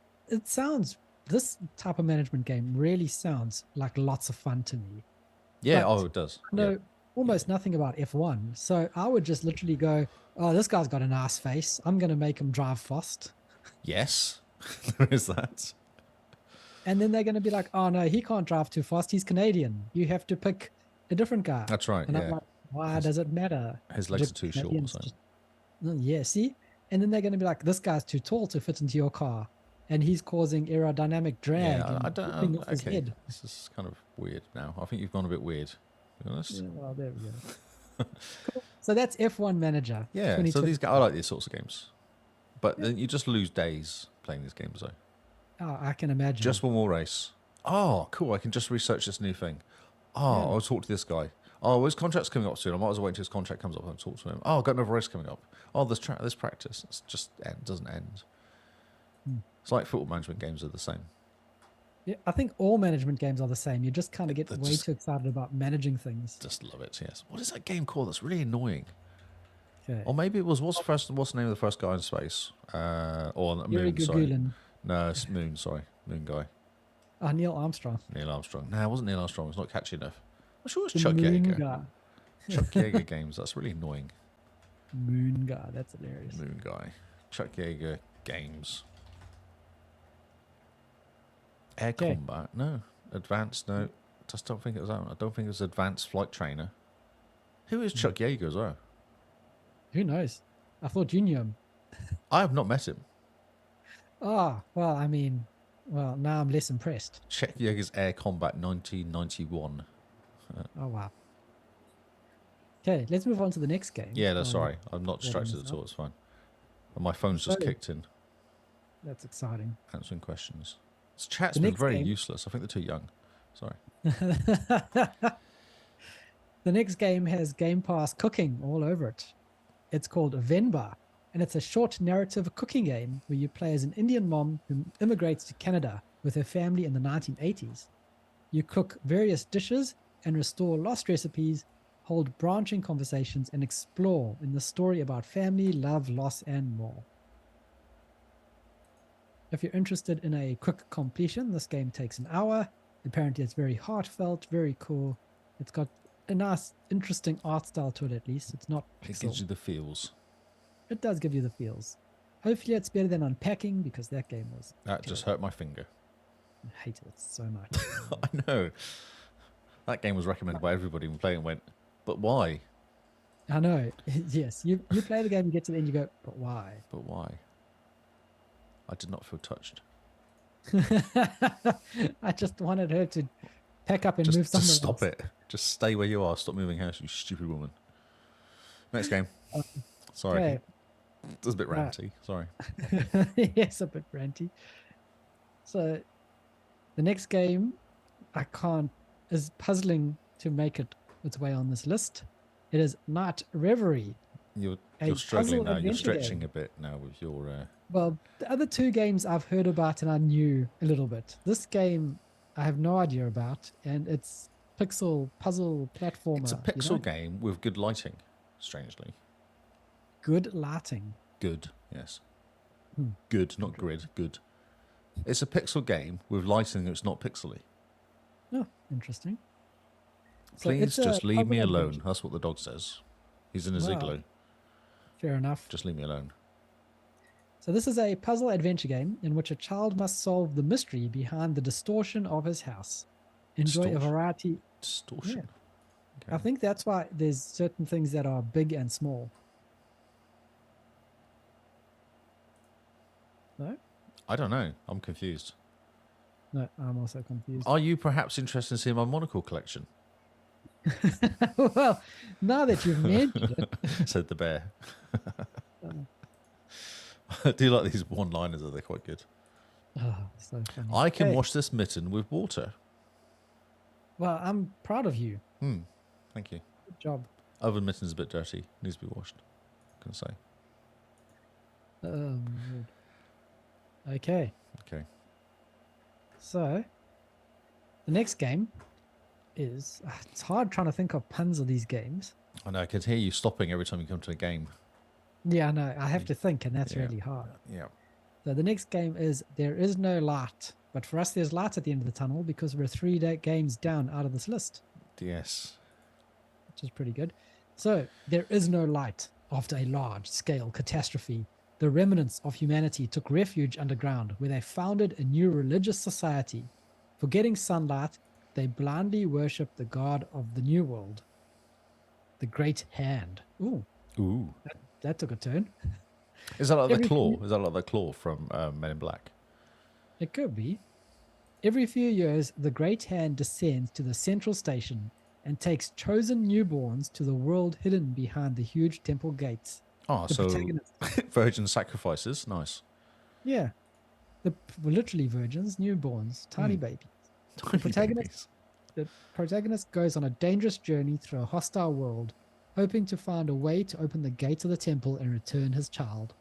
this type of management game really sounds like lots of fun to me. Yeah, But it does. I know Yeah. almost nothing about F1. So I would just literally go, oh, this guy's got a nice face. I'm going to make him drive fast. Yes, there is that. And then they're going to be like, oh, no, he can't drive too fast. He's Canadian. You have to pick a different guy. That's right. And I'm Yeah, like, why does it matter? his legs are too short. Canadians So. just- Yeah, see? And then they're going to be like, this guy's too tall to fit into your car. And he's causing aerodynamic drag. Yeah, I and don't. flipping off his Okay, head. this is kind of weird now. I think you've gone a bit weird. To be honest. Yeah, well, there we go. Cool. So that's F1 Manager. Yeah, so 2020. these I like these sorts of games, but then you just lose days playing these games though. Oh, I can imagine. Just one more race. Oh, cool! I can just research this new thing. Oh, Yeah. I'll talk to this guy. Oh, his contract's coming up soon. I might as well wait until his contract comes up and talk to him. Oh, I've got another race coming up. Oh, this practice. It's just doesn't end. It's like football management games are the same. Yeah, I think all management games are the same. You just kind of get They're way just- too excited about managing things. Just love it. Yes. What is that game called? That's really annoying. Okay. Or maybe it was what's the name of the first guy in space? Or Yuri Moon? Sorry. Gagarin. No, it's Moon. Sorry, Moon guy. Neil Armstrong. Neil Armstrong. No, it wasn't Neil Armstrong. It's not catchy enough. I'm sure it's The Chuck Moon Yeager. Guy. Chuck Yeager games. That's really annoying. Moon Guy. That's hilarious. Moon guy. Chuck Yeager games. Air Okay. combat. No. Advanced. No. Just don't think it was that one. I don't think it was Advanced Flight Trainer. Who is Chuck Yeager as well? Who knows? I thought you knew him. I have not met him. Oh, well, I mean, well, now I'm less impressed. Chuck Yeager's Air Combat 1991. Oh, wow. Okay, let's move on to the next game. Yeah, that's Oh, sorry. I'm not distracted this at all. It's fine. And my phone's just So- kicked in, That's exciting. answering questions. This chat's The been next very game- useless. I think they're too young. Sorry. The next game has Game Pass cooking all over it. It's called Venba, and it's a short narrative cooking game where you play as an Indian mom who immigrates to Canada with her family in the 1980s. You cook various dishes and restore lost recipes, hold branching conversations, and explore in the story about family, love, loss, and more. If you're interested in a quick completion, this game takes an hour. Apparently, it's very heartfelt, very cool. It's got a nice, interesting art style to it, at least. It's not It gives pixel. you the feels. It does give you the feels. Hopefully, it's better than Unpacking because that game was. That just hurt my finger. I hated it so much. I know. That game was recommended by everybody. We played it and went, but why? I know. Yes, you play the game, you get to the end, you go, but why? But why? I did not feel touched. I just wanted her to pack up and move Just somewhere stop else. it. Just stay where you are. Stop moving house, you stupid woman. Next game. Sorry. Okay. It was a bit Right. ranty. Sorry. Yes, a bit ranty. So, the next game, is puzzling to make its way on this list. It is Night Reverie. You're A struggling puzzle now. You're adventure stretching game. a bit now with your. Well, the other two games I've heard about and I knew a little bit. This game I have no idea about, and it's pixel puzzle platformer. It's a you pixel know? game with good lighting. Strangely, Good lighting. good. Yes. Hmm. Good, not grid. Good. It's a pixel game with lighting that's not pixely. Oh, interesting. So Please it's a just leave me puzzle alone. adventure. That's what the dog says. He's in his Wow. igloo. Fair enough. Just leave me alone. So this is a puzzle adventure game in which a child must solve the mystery behind the distortion of his house. Enjoy a Distortion? variety. Distortion. I think that's why there's certain things that are big and small. No, I don't know. I'm confused. no, I'm also confused. Are you perhaps interested in seeing my monocle collection? Well, now that you've mentioned it, Said the bear. uh, I do like these one-liners. They're quite good. so funny. I can Okay, wash this mitten with water. well, I'm proud of you. Thank you. Good job. Other mitten's a bit dirty. Needs to be washed. Can say. Lord. Okay, Okay. so the next game is it's hard trying to think of puns of these games. I know. I can hear you stopping every time you come to a game. Yeah, I know. I have to think, and that's Yeah. really hard. Yeah. So the next game is There Is No Light. But for us, there's light at the end of the tunnel because we're 3 games down out of this list, Yes. which is pretty good. So there is no light after a large-scale catastrophe. The remnants of humanity took refuge underground, where they founded a new religious society. Forgetting sunlight, they blindly worship the god of the new world, the Great Hand. Ooh, Ooh. that took a turn. Is that like the Every claw? few- Is that like the claw from Men in Black? It could be. Every few years, the Great Hand descends to the central station and takes chosen newborns to the world hidden behind the huge temple gates. Oh, The so protagonist. virgin sacrifices. Nice. Yeah. Literally virgins, newborns, tiny babies. Tiny protagonist- babies. The protagonist goes on a dangerous journey through a hostile world, hoping to find a way to open the gates of the temple and return his child.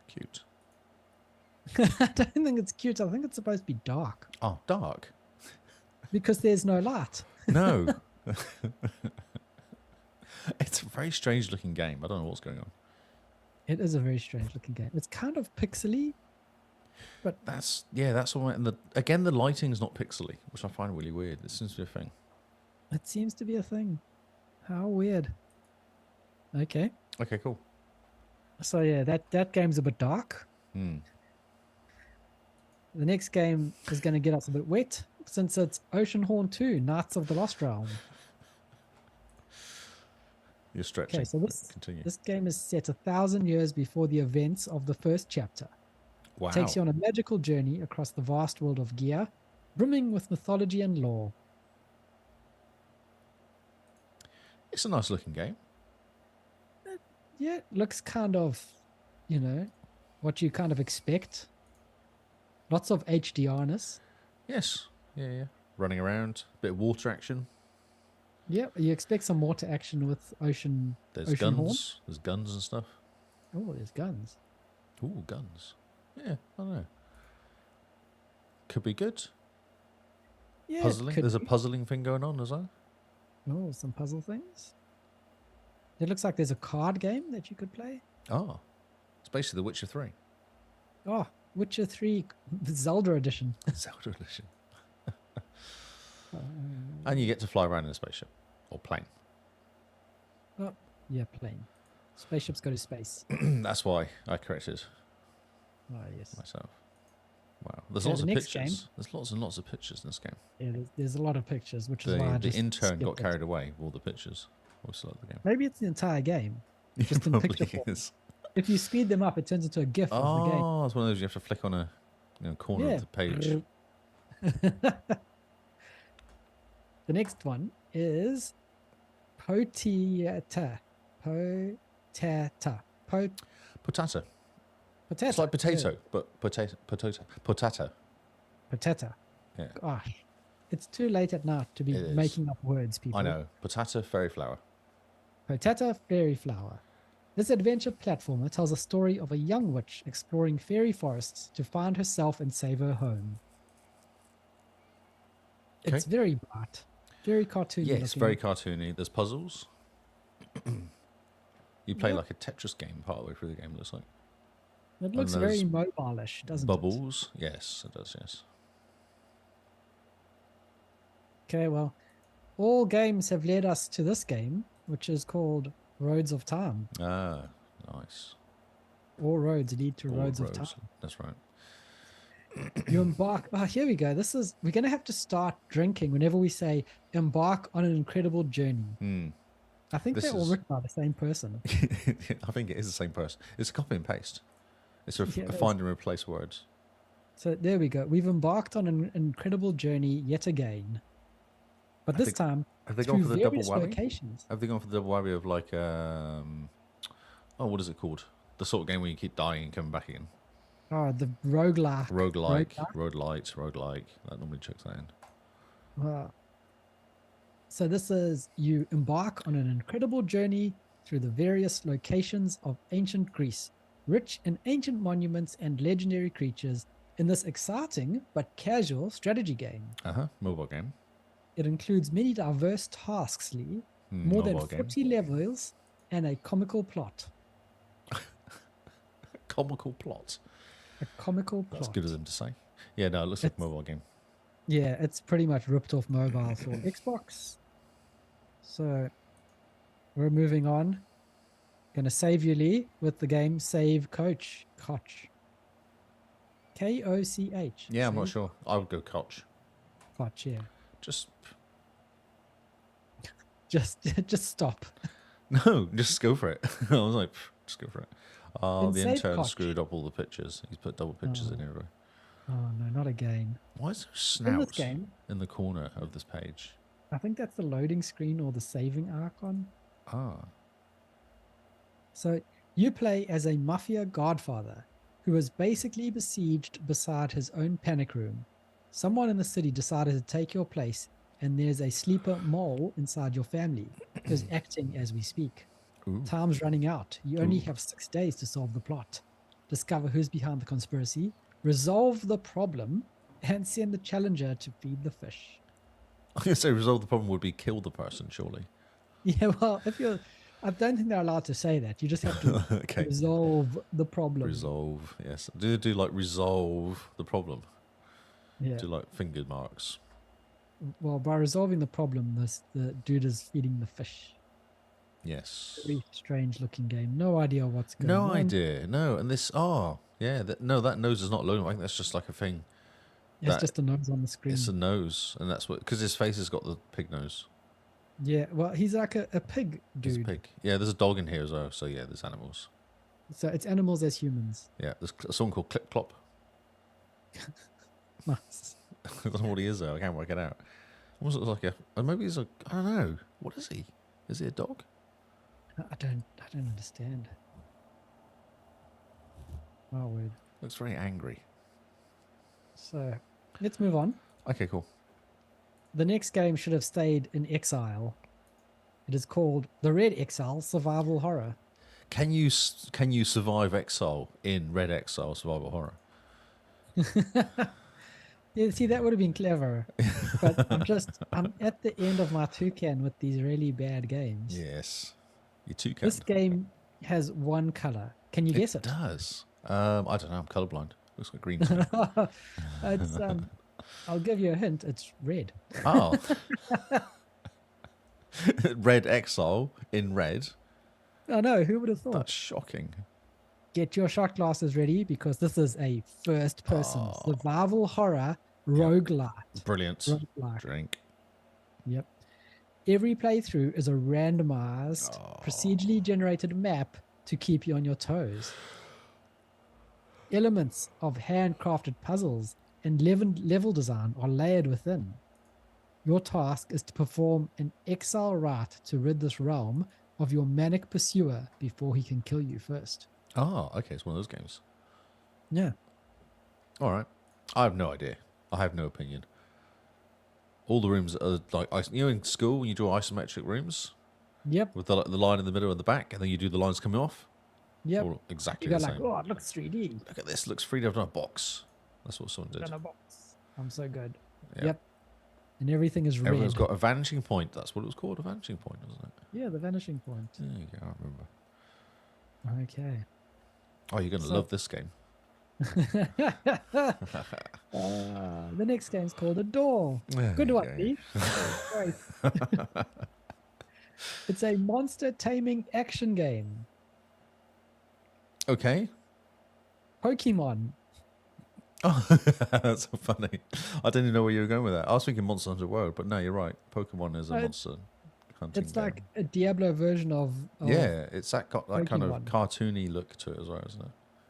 Cute. I don't think it's cute. I think it's supposed to be dark Oh, dark. because there's no light. No. It's a very strange looking game. I don't know what's going on. It is a very strange looking game. It's kind of pixely. That's all right. And the lighting's not pixely, which I find really weird. It seems to be a thing. It seems to be a thing. How weird. Okay. Okay, cool. So yeah, that game's a bit dark. Hmm. The next game is going to get us a bit wet since it's Oceanhorn 2, Knights of the Lost Realm. You're stretching. Okay, so Continue. this game is set 1,000 years before the events of the first chapter. Wow. It takes you on a magical journey across the vast world of Gear, brimming with mythology and lore. It's a nice looking game. Yeah, it looks kind of, what you kind of expect. Lots of HDRness. Yes. Yeah. Running around. Bit of water action. Yeah, you expect some water action with There's Oceanhorn. guns. There's guns and stuff. Oh, there's guns. Ooh, guns. Yeah, I don't know. Could be good. Yeah, Puzzling. could There's a be. puzzling thing going on as well. Oh, some puzzle things. It looks like there's a card game that you could play. Oh. It's basically The Witcher 3. Oh, Witcher 3 Zelda edition. Zelda edition. And you get to fly around in a spaceship. Or plane. Oh, yeah, plane. Spaceships go to space. That's why I corrected Oh, yes. myself. Wow. There's So lots the of next pictures. game- There's lots and lots of pictures in this game. Yeah, there's a lot of pictures, which is why I The just intern got skipped it. carried away with all the pictures. I still like the game. Maybe it's the entire game. Just in Probably picture form. is. If you speed them up, it turns into a GIF of the game. Oh, it's one of those you have to flick on a corner Yeah. of the page. The next one is Potiata. Potata. Potato. Potato. It's like potato, but potato. Potata. Yeah. Gosh. It's too late at night to be It is. making up words, people. I know. Potato fairy flower. Potata Fairy Flower. This adventure platformer tells a story of a young witch exploring fairy forests to find herself and save her home. It's Okay. very bright, very cartoony. Yeah, it's looking. very cartoony. There's puzzles. You play Yep. like a Tetris game part of the way through the game, it looks like. It looks and very there's mobile-ish, doesn't Bubbles. Yes, it does, yes. it? Okay, well, all games have led us to this game, which is called Roads of Time. Ah, nice. All roads lead to All Roads of roads. Time. That's right. You embark. Oh, here we go. We're going to have to start drinking whenever we say embark on an incredible journey. Hmm. I think This they're all is- written by the same person. I think it is the same person. It's a copy and paste. It's a Yeah, it is. find and replace words. So there we go. We've embarked on an incredible journey yet again, but I this think- time Have they gone through for the double various whammy? locations. Have they gone for the double whammy of like, what is it called? The sort of game where you keep dying and coming back again. Oh, the roguelike. Roguelike. That normally checks that in. So this is you embark on an incredible journey through the various locations of ancient Greece, rich in ancient monuments and legendary creatures in this exciting but casual strategy game. Mobile game. It includes many diverse tasks, Lee, more than Mobile game. 40 levels, and a comical plot. Comical plot. A comical plot. That's good of them to say. Yeah, no, it looks like a mobile game. Yeah, it's pretty much ripped off mobile for Xbox. So we're moving on. Gonna save you, Lee, with the game Save Coach. Koch. Koch. Yeah, I'm not sure. I would go Koch. Koch, yeah. Just Just stop. no, just go for it. I was like, just go for it. Then The save intern Koch. screwed up all the pictures. He's put double pictures in here. Oh no, not again. Why is there a In this snout game, in the corner of this page? I think that's the loading screen or the saving icon. Ah, So you play as a mafia godfather who is basically besieged beside his own panic room. Someone in the city decided to take your place, and there's a sleeper mole inside your family who's acting as we speak. ooh. Time's running out. You only Ooh. have 6 days to solve the plot. Discover who's behind the conspiracy, resolve the problem, and send the challenger to feed the fish. I was gonna say resolve the problem would be kill the person, surely. Yeah, well, I don't think they're allowed to say that. You just have to Okay. resolve the problem. Resolve, yes. Do like resolve the problem. Yeah. Do like finger marks. Well, by resolving the problem, the dude is feeding the fish. Yes. Very strange looking game. No idea what's going on. No idea. No, and this. Yeah. That nose is not loading. I think that's just like a thing. It's that- just a nose on the screen. It's a nose, and that's what because his face has got the pig nose. Yeah, well, he's like a pig It's a dude. pig. Yeah, there's a dog in here as well. So yeah, there's animals. So it's animals as humans. Yeah, there's a song called Clip Clop. Nice. I don't know what he is though. I can't work it out. Was it like maybe he's a? I don't know. What is he? Is he a dog? I don't understand. Oh, weird. Looks very angry. So let's move on. Okay, cool. The next game should have stayed in exile. It is called The Red Exile Survival Horror. Can you survive exile in Red Exile Survival Horror? Yeah, see, that would have been clever. But I'm at the end of my toucan with these really bad games. Yes. You too can. This game has one color. Can you guess it? does. I don't know. I'm colorblind. Looks like green. to me. It's I'll give you a hint. It's red. Oh. Red Exile in red. Oh no, who would have thought? That's shocking. Get your shot glasses ready because this is a first-person Oh. survival horror roguelite. Brilliant. Roguelike. Drink. Yep. Every playthrough is a randomized, procedurally generated map to keep you on your toes. Elements of handcrafted puzzles and level design are layered within. Your task is to perform an exile rite to rid this realm of your manic pursuer before he can kill you first. Oh, okay. It's one of those games. Yeah. All right. I have no idea. I have no opinion. All the rooms are like, in school when you draw isometric rooms Yep. with the line in the middle and the back, and then you do the lines coming off. Yep. All exactly You go the like, same. oh, it looks 3D. Look at this. Looks 3D. I've done a box. That's what someone did. Done a box. I'm so good. Yeah. Yep. And everything is red. Everyone's got a vanishing point. That's what it was called, a vanishing point, wasn't it? Yeah, the vanishing point. There you go. I remember. Okay. Oh, you're going to So- love this game. The next game's called A Door. There Good you one, go. Lee. Great. It's a monster taming action game. Okay. Pokemon. Oh, that's so funny. I didn't even know where you were going with that. I was thinking Monster Hunter World, but no, you're right. Pokemon is a monster hunting It's game. like a Diablo version of Yeah, it's that kind of Pokemon. cartoony look to it as well, isn't it?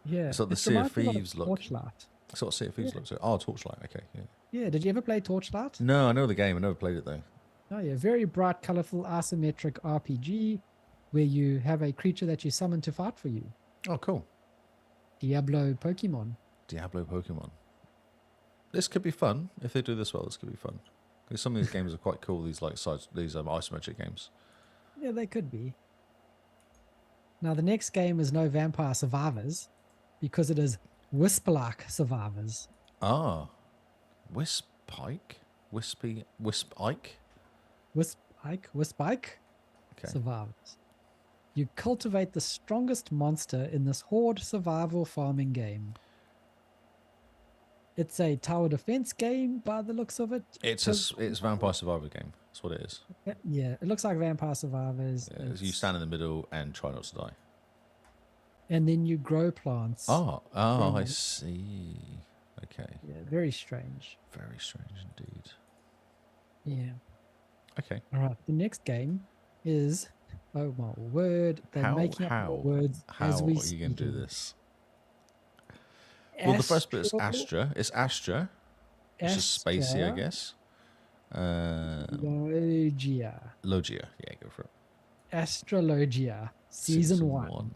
Yeah. It's like the it Sea of reminds me a lot Thieves look. Torchlight. It's what Sea of Thieves Yeah. looks like. Oh, Torchlight. Okay, yeah. Yeah. Did you ever play Torchlight? No, I know the game. I never played it though. Oh yeah. Very bright, colorful, asymmetric RPG where you have a creature that you summon to fight for you. Oh, cool. Diablo Pokemon. Diablo Pokemon. This could be fun if they do this well. This could be fun because some of these games are quite cool. These isometric games. Yeah, they could be. Now the next game is no Vampire Survivors because it is Wisp-like Survivors. Ah, Wisp Pike, Wisp Ike. Wisp-like Okay. Survivors. You cultivate the strongest monster in this horde survival farming game. It's a tower defense game by the looks of it. It's Vampire Survivor game. That's what it is. Yeah, it looks like Vampire Survivors. Yeah, you stand in the middle and try not to die. And then you grow plants. Oh, I Very- see. Okay. Yeah, very strange. Very strange indeed. Yeah. Okay. All right. The next game is, oh my word, they're making up more words How as we are you going to do speak. this? Well, the first bit is Astro- Astra. It's Astra, which is spacey, I Astra guess. Logia. Logia. Yeah, go for it. Astrologia. Season 1.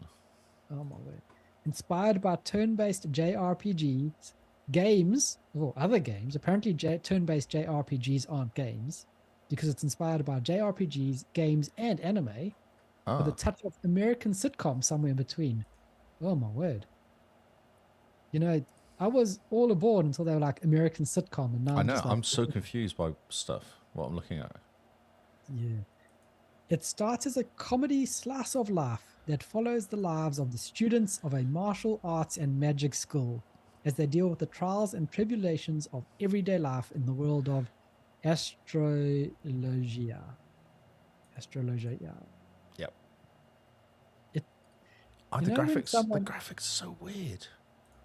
Oh my word. Inspired by turn-based JRPGs, games, or other games, apparently turn-based JRPGs aren't games, because it's inspired by JRPGs, games, and anime, with a touch of American sitcom somewhere in between. Oh my word. You know, I was all aboard until they were like American sitcom, and now I know. just like, I'm so confused by stuff, what I'm looking at. yeah. It starts as a comedy slice of life that follows the lives of the students of a martial arts and magic school as they deal with the trials and tribulations of everyday life in the world of astrologia. Astrologia, yeah. Yep. It- The you know when graphics. someone- The graphics are so weird.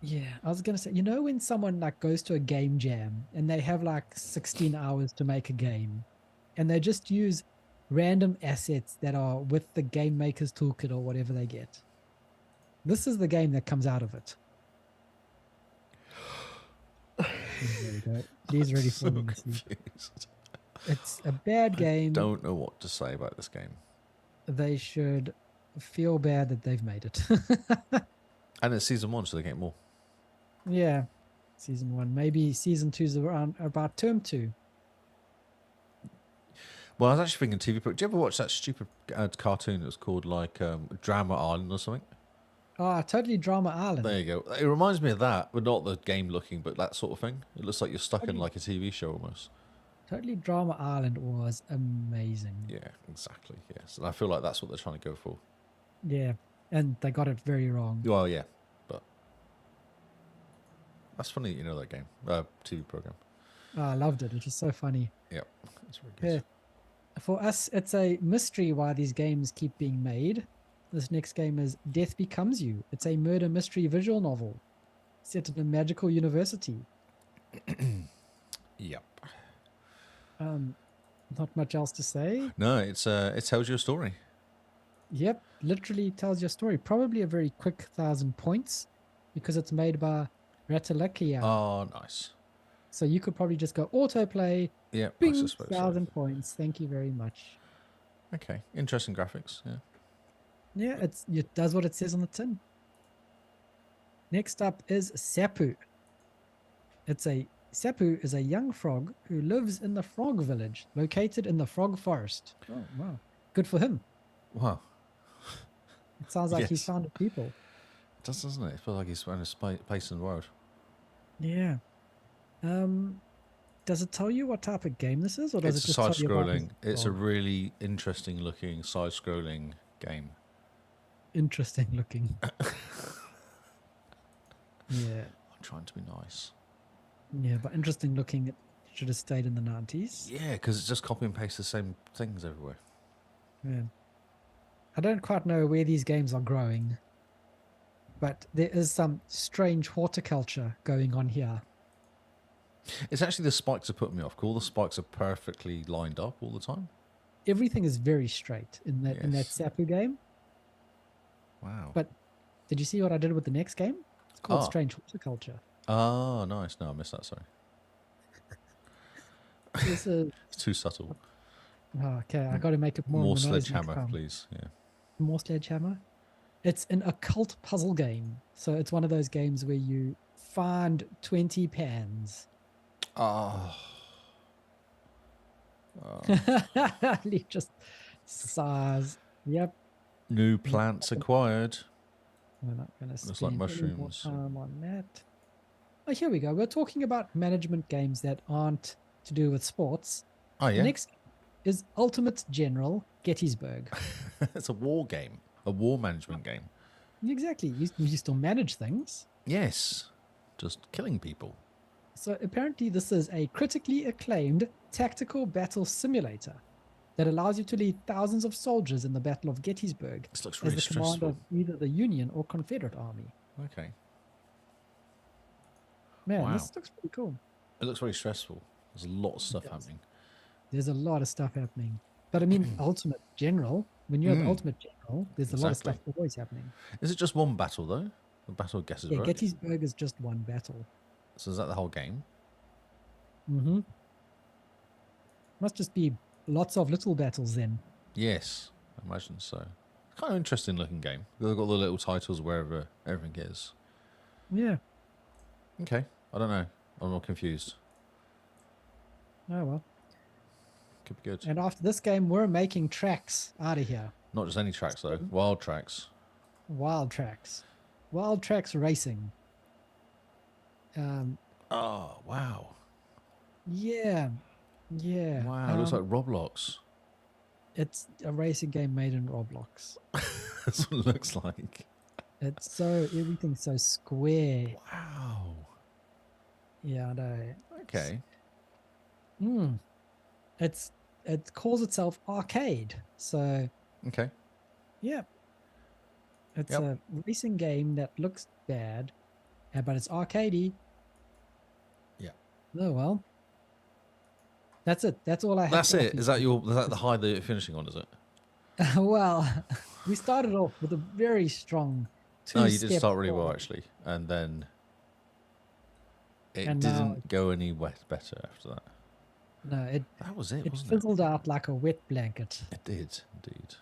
Yeah, I was gonna say, you know, when someone like goes to a game jam and they have like 16 hours to make a game, and they just use random assets that are with the game maker's toolkit or whatever they get. This is the game that comes out of it. There we go. Please ready for So me. confused. It's a bad game. Don't know what to say about this game. They should feel bad that they've made it. And it's season 1, so they get more. Yeah, season 1. Maybe season 2's around about term 2. Well, I was actually thinking TV. Do you ever watch that stupid cartoon that was called like Drama Island or something? Oh, totally Drama Island. There you go. It reminds me of that, but not the game looking, but that sort of thing. It looks like you're stuck in like a TV show almost. Totally Drama Island was amazing. Yeah, exactly. Yes, and I feel like that's what they're trying to go for. Yeah, and they got it very wrong. Well, yeah, but that's funny. You know that game, TV program. Oh, I loved it. It was so funny. Yep, it's really good. Yeah. For us, it's a mystery why these games keep being made. This next game is Death Becomes You. It's a murder mystery visual novel set in a magical university. Yep. Not much else to say. No, it tells you a story. Yep, literally tells your story. Probably a very quick 1,000 points because it's made by Ratalakia. Oh, nice. So you could probably just go autoplay. Yeah, I Bing, suppose so. 1,000 points. Thank you very much. Okay, interesting graphics. Yeah. Yeah, it does what it says on the tin. Next up is Sapu. Sapu is a young frog who lives in the frog village located in the frog forest. Oh, wow. Good for him. Wow. It sounds like he's Yes. found a people. It does, doesn't it? It feels like he's found a place in the world. Yeah. Does it tell you what type of game this is, or does It's it a just tell you about side-scrolling. his It's a frog? really interesting looking side-scrolling game. Interesting looking. Yeah. I'm trying to be nice. Yeah, but interesting looking. It should have stayed in the 90s. Yeah, because it's just copy and paste the same things everywhere. Yeah. I don't quite know where these games are growing, but there is some strange horticulture going on here. It's actually the spikes that put me off. All the spikes are perfectly lined up all the time. Everything is very straight in that Yes. Sapu game. Wow. But did you see what I did with the next game? It's called Ah. Strange Horticulture. Oh, nice. No, I missed that. Sorry. This is It's too subtle. okay. I got to make it more More of a noise next sledgehammer, time. please. Yeah. More sledgehammer. It's an occult puzzle game. So it's one of those games where you find 20 pans. Oh. Lee just sighs. Yep. New plants acquired. We're not going to Looks like spend any more mushrooms. time on that. Oh, here we go. We're talking about management games that aren't to do with sports. Oh, The yeah. next is Ultimate General Gettysburg. It's a war game. A war management game. Exactly. You still manage things. Yes. Just killing people. So apparently this is a critically acclaimed tactical battle simulator that allows you to lead thousands of soldiers in the Battle of Gettysburg This looks as really the commander stressful. of either the Union or Confederate army. Okay. Man, Wow. this looks pretty cool. It looks very stressful. There's a lot of stuff does. happening. There's a lot of stuff happening. But I mean, Ultimate General, when you're the Ultimate General, there's a lot of stuff Exactly. always happening. Is it just one battle, though? The Battle of Gettysburg? Yeah, Gettysburg is just one battle. So is that the whole game? Mm-hmm. Must just be lots of little battles then. Yes. I imagine so. Kind of interesting looking game. They've got the little titles wherever everything is. Yeah. Okay. I don't know. I'm not confused. Oh, well. Could be good. And after this game, we're making tracks out of here. Not just any tracks, though. Wild tracks. Wild Tracks. Wild Tracks Racing. Oh, wow. Yeah. Yeah. Wow. It looks like Roblox. It's a racing game made in Roblox. That's what it looks like. It's so, everything's so square. Wow. Yeah, I know. Okay. It calls itself arcade. So Okay. yeah. It's Yep. a racing game that looks bad, but it's arcadey. Yeah. Oh well. That's it. That's all I have. That's to it. offer Is that the high that you're finishing on, is it? you. Well, we started off with a very strong No, you did two-step start really well, forward. actually. And then it And now didn't go any better after that. No, That was it, it wasn't fizzled out like a wet blanket. it? It did, indeed.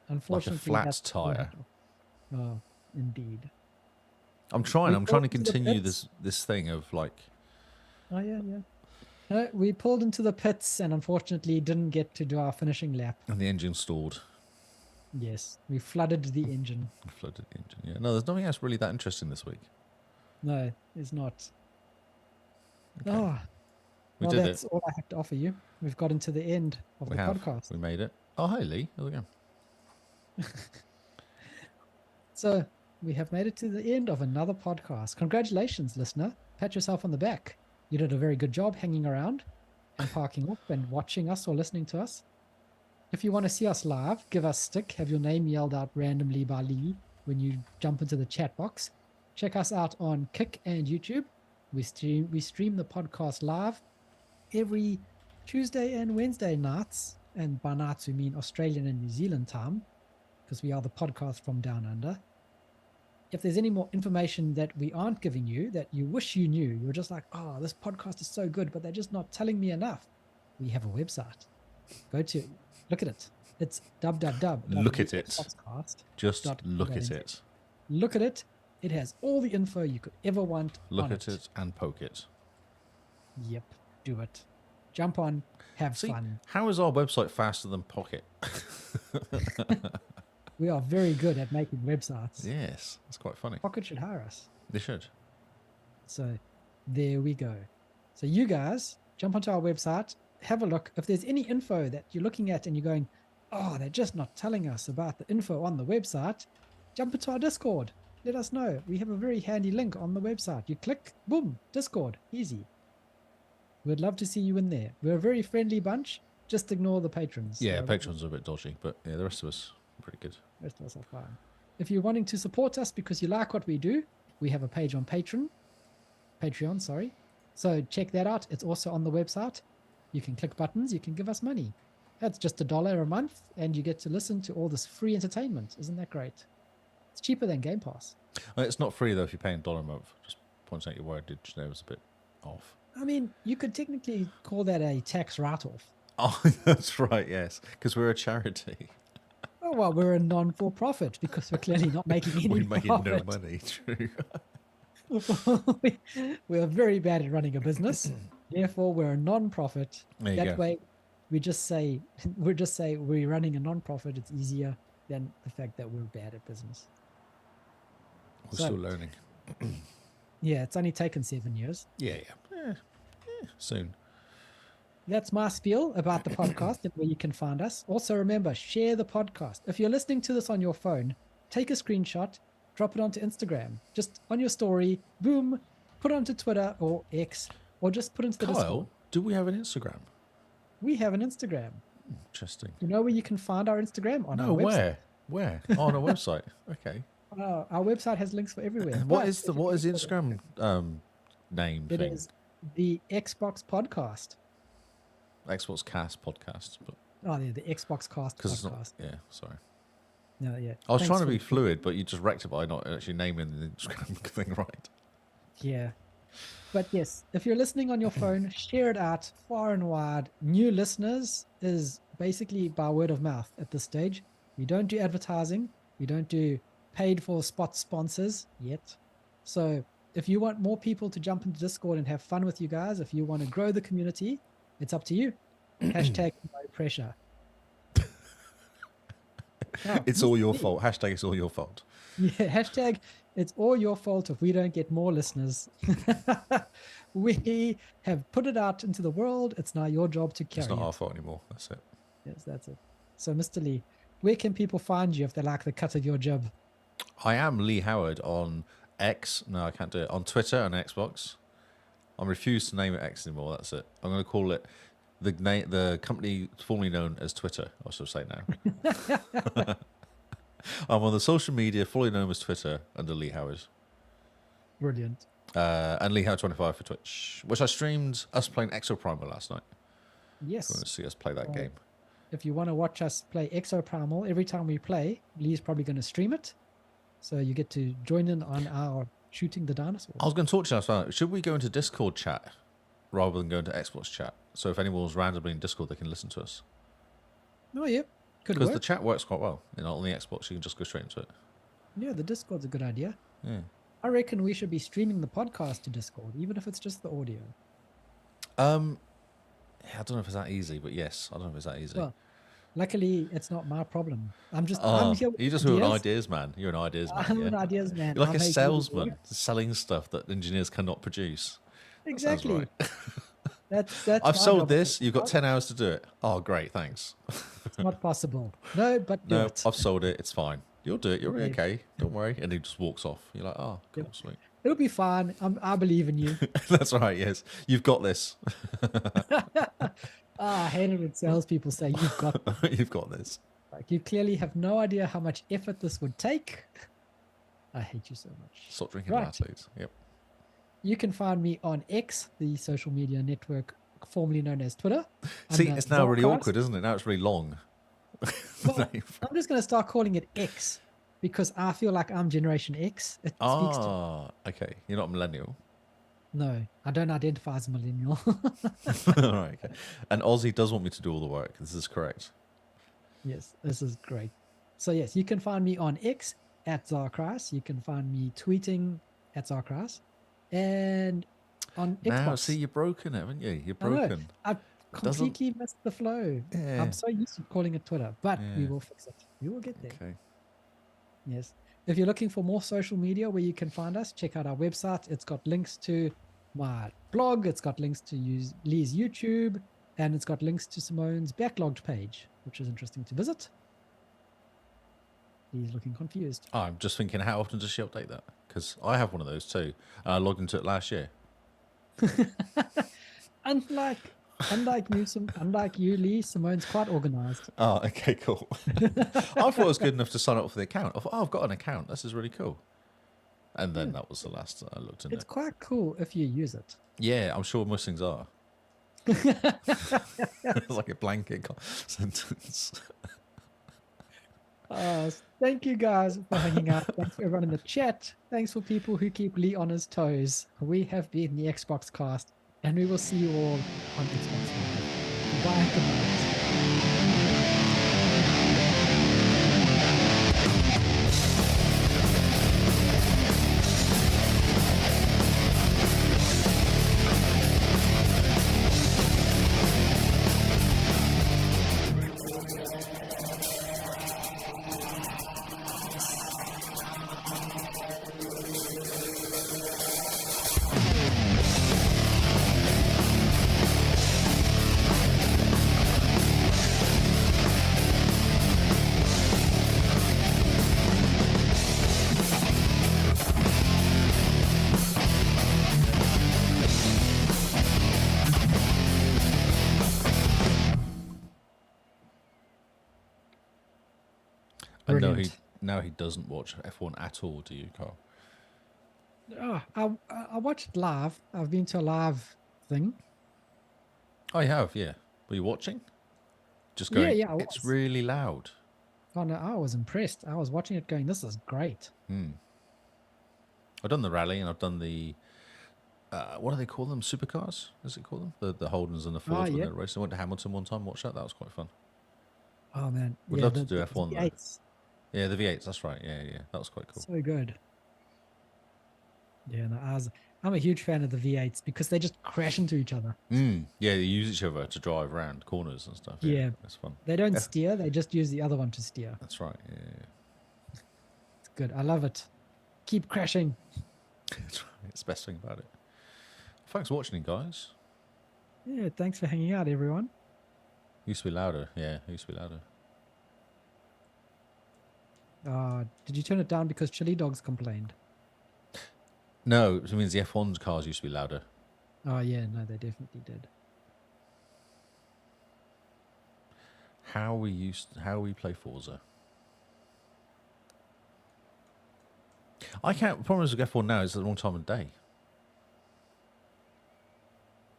Unfortunately, flat that's tire. Oh, indeed. I'm trying to pulled into the continue pits. this thing of like, Oh yeah, yeah. No, we pulled into the pits and unfortunately didn't get to do our finishing lap. and the engine stalled. Yes, we flooded the engine. Flooded the engine. Yeah. No, there's nothing else really that interesting this week. No, it's not. Okay. Oh, We well, did that's it. all I have to offer you. We've gotten to the end of We the have. podcast. We made it. Oh, hi, Lee. How's it going? So we have made it to the end of another podcast. Congratulations, listener. Pat yourself on the back. You did a very good job hanging around and parking up and watching us or listening to us. If you want to see us live, give us stick, have your name yelled out randomly by Lee when you jump into the chat box. Check us out on Kick and YouTube. We stream the podcast live every Tuesday and Wednesday nights. And by nights, we mean Australian and New Zealand time, because we are the podcast from down under. If there's any more information that we aren't giving you that you wish you knew, you're just like, oh, this podcast is so good, but they're just not telling me enough. We have a website. Go to, look at it. It's www. Look at it. Xboxcast. Just Dot look at NZ. it. Look at it. It has all the info you could ever want. Look on at it and poke it. Yep, do it. Jump on, have See, fun. how is our website faster than Pocket? We are very good at making websites. Yes, that's quite funny. Pocket should hire us. They should. So there we go. So you guys jump onto our website, have a look. If there's any info that you're looking at and you're going, oh, they're just not telling us about the info on the website, jump into our Discord. Let us know. We have a very handy link on the website. You click, boom, Discord. Easy. We'd love to see you in there. We're a very friendly bunch. Just ignore the patrons. Yeah, They're- patrons are a bit dodgy, but yeah, the rest of us are pretty good. Rest of us are fine. If you're wanting to support us because you like what we do, we have a page on Patreon, sorry. So check that out. It's also on the website. You can click buttons. You can give us money. That's just $1 a month, and you get to listen to all this free entertainment. Isn't that great? It's cheaper than Game Pass. It's not free though if you're paying $1 a month. Just pointing out your wordage there was a bit off. I mean, you could technically call that a tax write-off. Oh, that's right. Yes, because we're a charity. Oh, well, we're a non-for-profit because we're clearly not making any We're making no profit. money. True. We're very bad at running a business. Therefore, we're a non-profit. There you That go. way, we just say we're running a non-profit. It's easier than the fact that we're bad at business. We're So- still learning. Yeah, it's only taken 7 years. Yeah. Soon. That's my spiel about the podcast and where you can find us. Also, remember, share the podcast. If you're listening to this on your phone, take a screenshot, drop it onto Instagram. Just on your story, boom, put it onto Twitter or X, or just put it into the Discord. Kyle, do we have an Instagram? We have an Instagram. Interesting. You know where you can find our Instagram? On No, our website. where? Oh, on a website. Okay. Our website has links for everywhere. What But is the if you what is the go to- Instagram name It thing? is the Xbox Podcast. XboxCast podcast, but Oh, yeah, the XboxCast because it's not. podcast. Yeah, sorry. No, yeah. I was Thanks trying to for be the- fluid, but you just wrecked it by not actually naming the Instagram thing right. Yeah. But yes, if you're listening on your phone, share it out far and wide. New listeners is basically by word of mouth at this stage. We don't do advertising. We don't do paid for spot sponsors yet. So if you want more people to jump into Discord and have fun with you guys, if you want to grow the community, it's up to you. Hashtag no pressure. Oh, It's all your fault. Hashtag it's all your fault. yeah, hashtag it's all your fault if we don't get more listeners. We have put it out into the world. It's now your job to carry It's not it. our fault anymore. That's it. Yes, that's it. So, Mr. Lee, where can people find you if they like the cut of your jib? I am Lee Howard on X. No, I can't do it. On Twitter and Xbox. I refuse to name it X anymore. That's it. I'm going to call it the company formerly known as Twitter. I should say now. I'm on the social media fully known as Twitter under Lee Howard. Brilliant. And Lee Howard 25 for Twitch, which I streamed us playing Exoprimal last night. Yes. If you want to see us play that game. If you want to watch us play Exoprimal, every time we play, Lee's probably going to stream it. So you get to join in on our shooting the dinosaurs. I was going to talk to you last night. Should we go into Discord chat rather than go into Xbox chat? So if anyone's randomly in Discord, they can listen to us. Oh, yeah. Could Because work. the chat works quite well. You know, on the Xbox, you can just go straight into it. Yeah, the Discord's a good idea. Yeah. I reckon we should be streaming the podcast to Discord, even if it's just the audio. Yeah, I don't know if it's that easy, but yes, I don't know if it's that easy. Well, luckily, it's not my problem. I'm Oh, here with you're just an ideas man. You're an ideas man. I'm yeah. an ideas man. You're like I a make salesman music. selling stuff that engineers cannot produce. That sounds Exactly. right. That's I've my sold job. this. You've got 10 hours to do it. Oh, great. Thanks. It's not possible. No, but do No, it. I've sold it. It's fine. You'll do it. You're Yeah. okay. Don't worry. And he just walks off. You're like, oh, cool, Yep. sweet. It'll be fine. I believe in you. That's right. Yes. You've got this. I hate it when salespeople say you've got. You've got this. Like you clearly have no idea how much effort this would take. I hate you so much. Stop drinking Right. that, please. Yep. You can find me on X, the social media network formerly known as Twitter. See, under it's now really Xboxcast. awkward, isn't it? Now it's really long. Well, I'm just going to start calling it X because I feel like I'm Generation X. It speaks to. Ah, okay. You're not a millennial. No, I don't identify as a millennial. All right. Okay. And Ozzy does want me to do all the work. This is correct. Yes, this is great. So yes, you can find me on X at Zarkras. You can find me tweeting at Zarkras, and on Now, Xbox. see, you're broken, haven't you? You're I know. broken. I've Doesn't- completely missed the flow. Yeah. I'm so used to calling it Twitter, but we Yeah. will fix it. We will get there. Okay. Yes. If you're looking for more social media where you can find us, check out our website. It's got links to my blog. It's got links to Lee's YouTube, and it's got links to Simone's backlogged page, which is interesting to visit. He's looking confused. I'm just thinking, how often does she update that? Because I have one of those too. And I logged into it last year. Unlike you, Lee, Simone's quite organized. Oh, okay, cool. I thought it was good enough to sign up for the account. I thought, oh, I've got an account. This is really cool. And then that was the last I looked in It's it. quite cool if you use it. Yeah, I'm sure most things are. It's like a blanket sentence. Thank you guys for hanging out. Thanks for everyone in the chat. Thanks for people who keep Lee on his toes. We have been the Xbox Cast, and we will see you all on Xbox Live. Goodbye. Good night. And Brilliant. now he doesn't watch F1 at all, do you, Carl? Oh, I watched live. I've been to a live thing. I have, yeah. Were you watching? Just Yeah, going, yeah, I it's was. really loud. Oh no, I was impressed. I was watching it going, this is great. I've done the rally and I've done the, what do they call them? Supercars? Is it called them? The Holdens and the Fords when yeah. they're racing. I went to Hamilton one time, watched that. That was quite fun. Oh man. Would Yeah, love to do the F1 though. V8s. Yeah, the V8s, that's right. Yeah, yeah. That was quite cool. So good. Yeah, no, I'm a huge fan of the V8s because they just crash into each other. Yeah, they use each other to drive around corners and stuff. Yeah, Yeah. that's fun. They don't Yeah. steer, they just use the other one to steer. That's right. Yeah, yeah, It's good. I love it. Keep crashing. that's right. It's the best thing about it. Thanks for watching, guys. Yeah, thanks for hanging out, everyone. Used to be louder. Yeah, it used to be louder. Did you turn it down because Chili Dogs complained? No, it means the F1's cars used to be louder. Oh yeah, no, they definitely did. How we play Forza. I can't. The problem is with F1 now is the wrong time of day.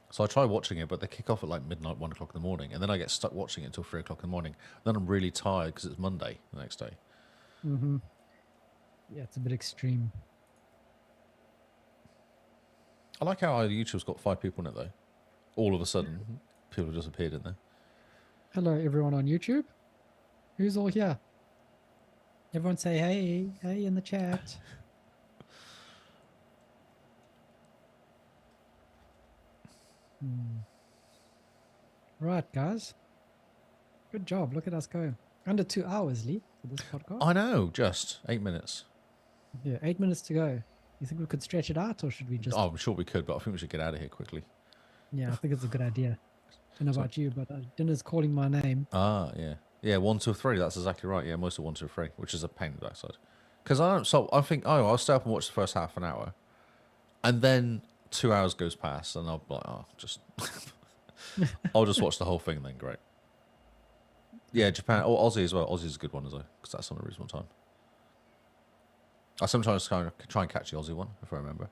So I try watching it, but they kick off at like midnight, 1 o'clock in the morning, and then I get stuck watching it until 3 o'clock in the morning. Then I'm really tired because it's Monday the next day. Mm-hmm. Yeah, it's a bit extreme. I like how YouTube's got 5 people in it though. All of a sudden, people have just appeared in there. Hello, everyone on YouTube. Who's all here? Everyone say hey, hey in the chat. Right, guys. Good job. Look at us go. Under 2 hours, Lee, for this podcast. I know, just 8 minutes. Yeah, 8 minutes to go. You think we could stretch it out, or should we just? Oh, I'm sure we could, but I think we should get out of here quickly. Yeah, I think it's a good idea. I don't know about you, but dinner's calling my name. Ah, yeah. Yeah, 1 till 3, that's exactly right. Yeah, most of 1 till 3, which is a pain in the backside. Because I think, oh, I'll stay up and watch the first half an hour. And then 2 hours goes past, and I'll be like, oh, just. I'll just watch the whole thing then, great. Yeah, Japan, or Aussie as well. Aussie's a good one as well, because that's on a reasonable time. I sometimes kind of try and catch the Aussie one, if I remember.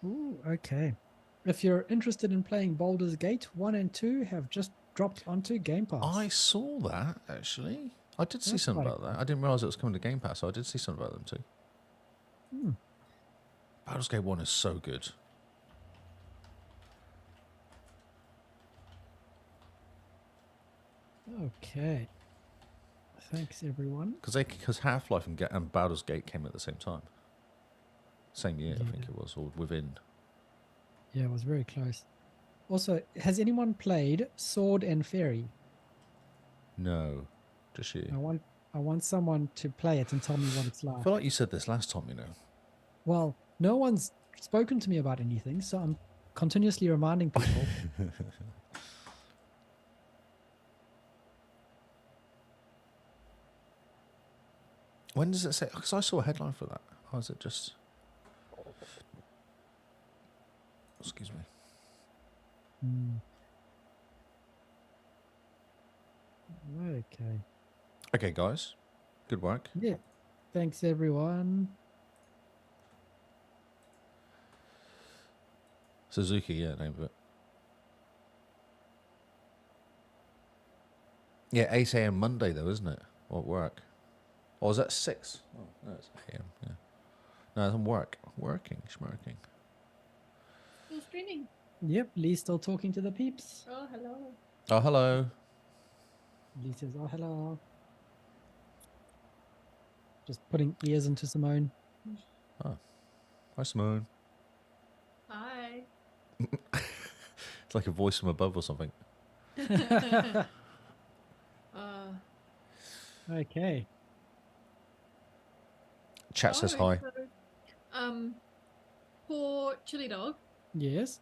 Ooh, okay. If you're interested in playing Baldur's Gate 1 and 2 have just dropped onto Game Pass. I saw that, actually. I did see That's something quite about that. I didn't realise it was coming to Game Pass, so I did see something about them too. Baldur's Gate 1 is so good. Okay. Thanks, everyone. Because Half-Life and Baldur's Gate came at the same time. Same year, I think it was, or within. Yeah, it was very close. Also, has anyone played Sword and Fairy? No, just you. I want someone to play it and tell me what it's I like. feel like you said this last time, you know. Well, no one's spoken to me about anything, so I'm continuously reminding people. When does it say? Because I saw a headline for that. Or is it just... Excuse me. Okay. Okay, guys. Good work. Yeah. Thanks, everyone. Suzuki, yeah, name of it. Yeah, 8 a.m. Monday though, isn't it? Or at work. Or is that 6? Oh, no, it's a.m. Yeah. No, it's working. Schmirking. Still streaming. Yep, Lee's still talking to the peeps. Oh, hello. Oh, hello. Lee says, "Oh, hello." Just putting ears into Simone. Hi, Simone. Hi. It's like a voice from above or something. Okay. Chat says hi. So, poor Chili Dog. Yes.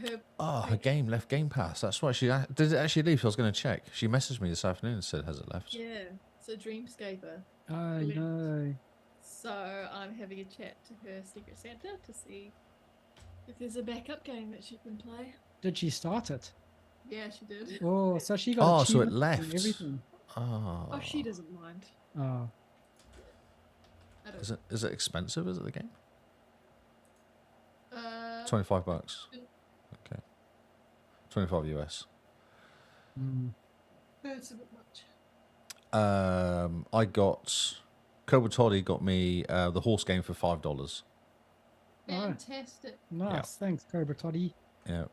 Her Oh, her game left Game Pass. That's why she did it actually leave. I was going to check. She messaged me this afternoon and said, "Has it left?" yeah, it's a Dreamscaper. Oh Brilliant. no. So I'm having a chat to her Secret Santa to see if there's a backup game that she can play. Did she start it? Yeah, she did. Oh, so she got. Oh, so it achievements and left. everything. Oh. Oh, she doesn't mind. Oh, I don't. Is it expensive? Is it the game? $25. Okay. 25 US. It's a bit much. I got Cobra Toddy got me the horse game for $5. Alright. Fantastic. nice. Thanks, Cobra Toddy. Yeah.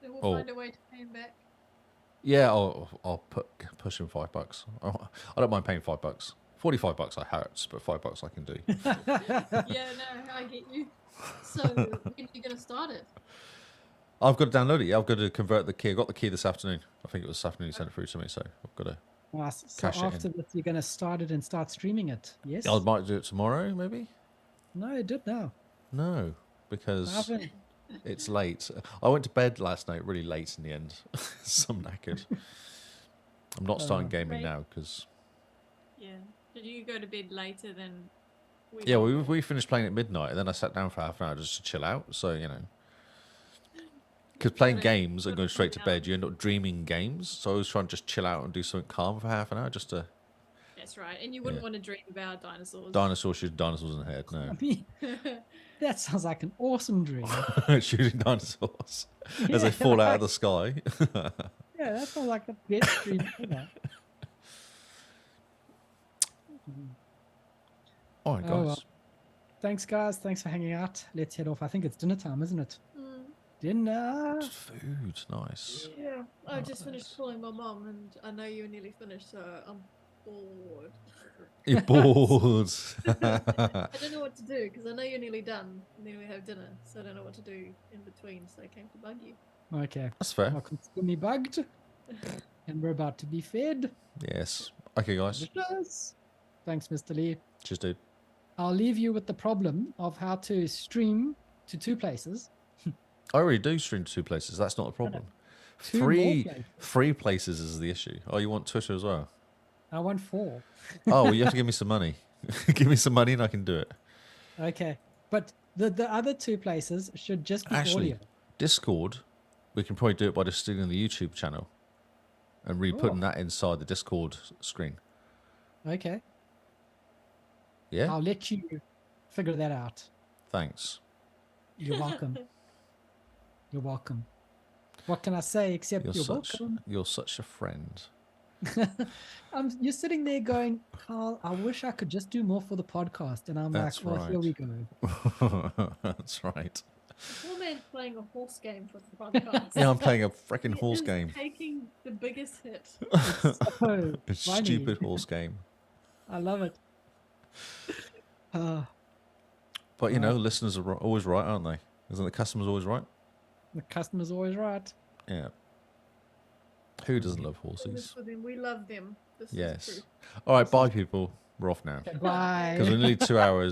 Then we'll Oh. find a way to pay him back. Yeah, I'll push him $5. Oh, I don't mind paying $5. $45 I hurts, but $5 I can do. Yeah, no, I get you. So when are you gonna start it? I've got to download it. Yeah, I've got to convert the key. I got the key this afternoon. I think it was this afternoon you sent it through to me, so I've got to. Nice. So Cash it after in. this, you're going to start it and start streaming it. Yes. I might do it tomorrow, maybe. No, it did now. No, because Haven't. it's late. I went to bed last night really late in the end. So I'm knackered. I'm not starting gaming Right. now because Yeah. Did you go to bed later than we yeah, did? we finished playing at midnight and then I sat down for half an hour just to chill out. So you know, because playing Gotta- games and gotta going straight to find bed, out. you end up dreaming games. So I was trying to just chill out and do something calm for half an hour, just to That's right. And you wouldn't Yeah. want to dream about dinosaurs. dinosaurs shoot dinosaurs in the head. No, I mean, that sounds like an awesome dream. shooting dinosaurs as they fall out of the sky. Yeah, that sounds like the best dream ever. All right, guys. Oh, well. Thanks, guys. Thanks for hanging out. Let's head off. I think it's dinner time, isn't it? Mm, Dinner. Food, nice. yeah. I Oh, just finished nice. calling my mom, and I know you're nearly finished, so I'm bored. You're bored. I don't know what to do because I know you're nearly done, and then we have dinner, so I don't know what to do in between. So I came to bug you. Okay. That's fair. Welcome to Me Bugged. And we're about to be fed. Yes. Okay, guys. Delicious. Thanks, Mr. Lee. Cheers, dude. I'll leave you with the problem of how to stream to 2 places. I already do stream to 2 places. That's not a problem. 2 more places. 3 places is the issue. Oh, you want Twitter as well? I want 4. Oh, well, you have to give me some money. Give me some money and I can do it. Okay. But the other 2 places should just be Actually, audio. Discord, we can probably do it by just stealing the YouTube channel and re-putting that inside the Discord screen. Okay. Yeah? I'll let you figure that out. Thanks. You're welcome. You're welcome. What can I say except you're welcome? You're such a friend. You're sitting there going, Carl, I wish I could just do more for the podcast. And I'm That's like, well, here we right. go. That's right. Poor man's playing a horse game for the podcast. Yeah, I'm playing a freaking He horse is game. Taking the biggest hit. So A funny. stupid horse game. I love it. But you know, listeners are always right, aren't they? Isn't the customers always right? The customer's always right. Yeah. Who doesn't love horses? For them. We love them. This is Yes. proof. All right, bye, people. We're off now Goodbye. because we're nearly 2 hours.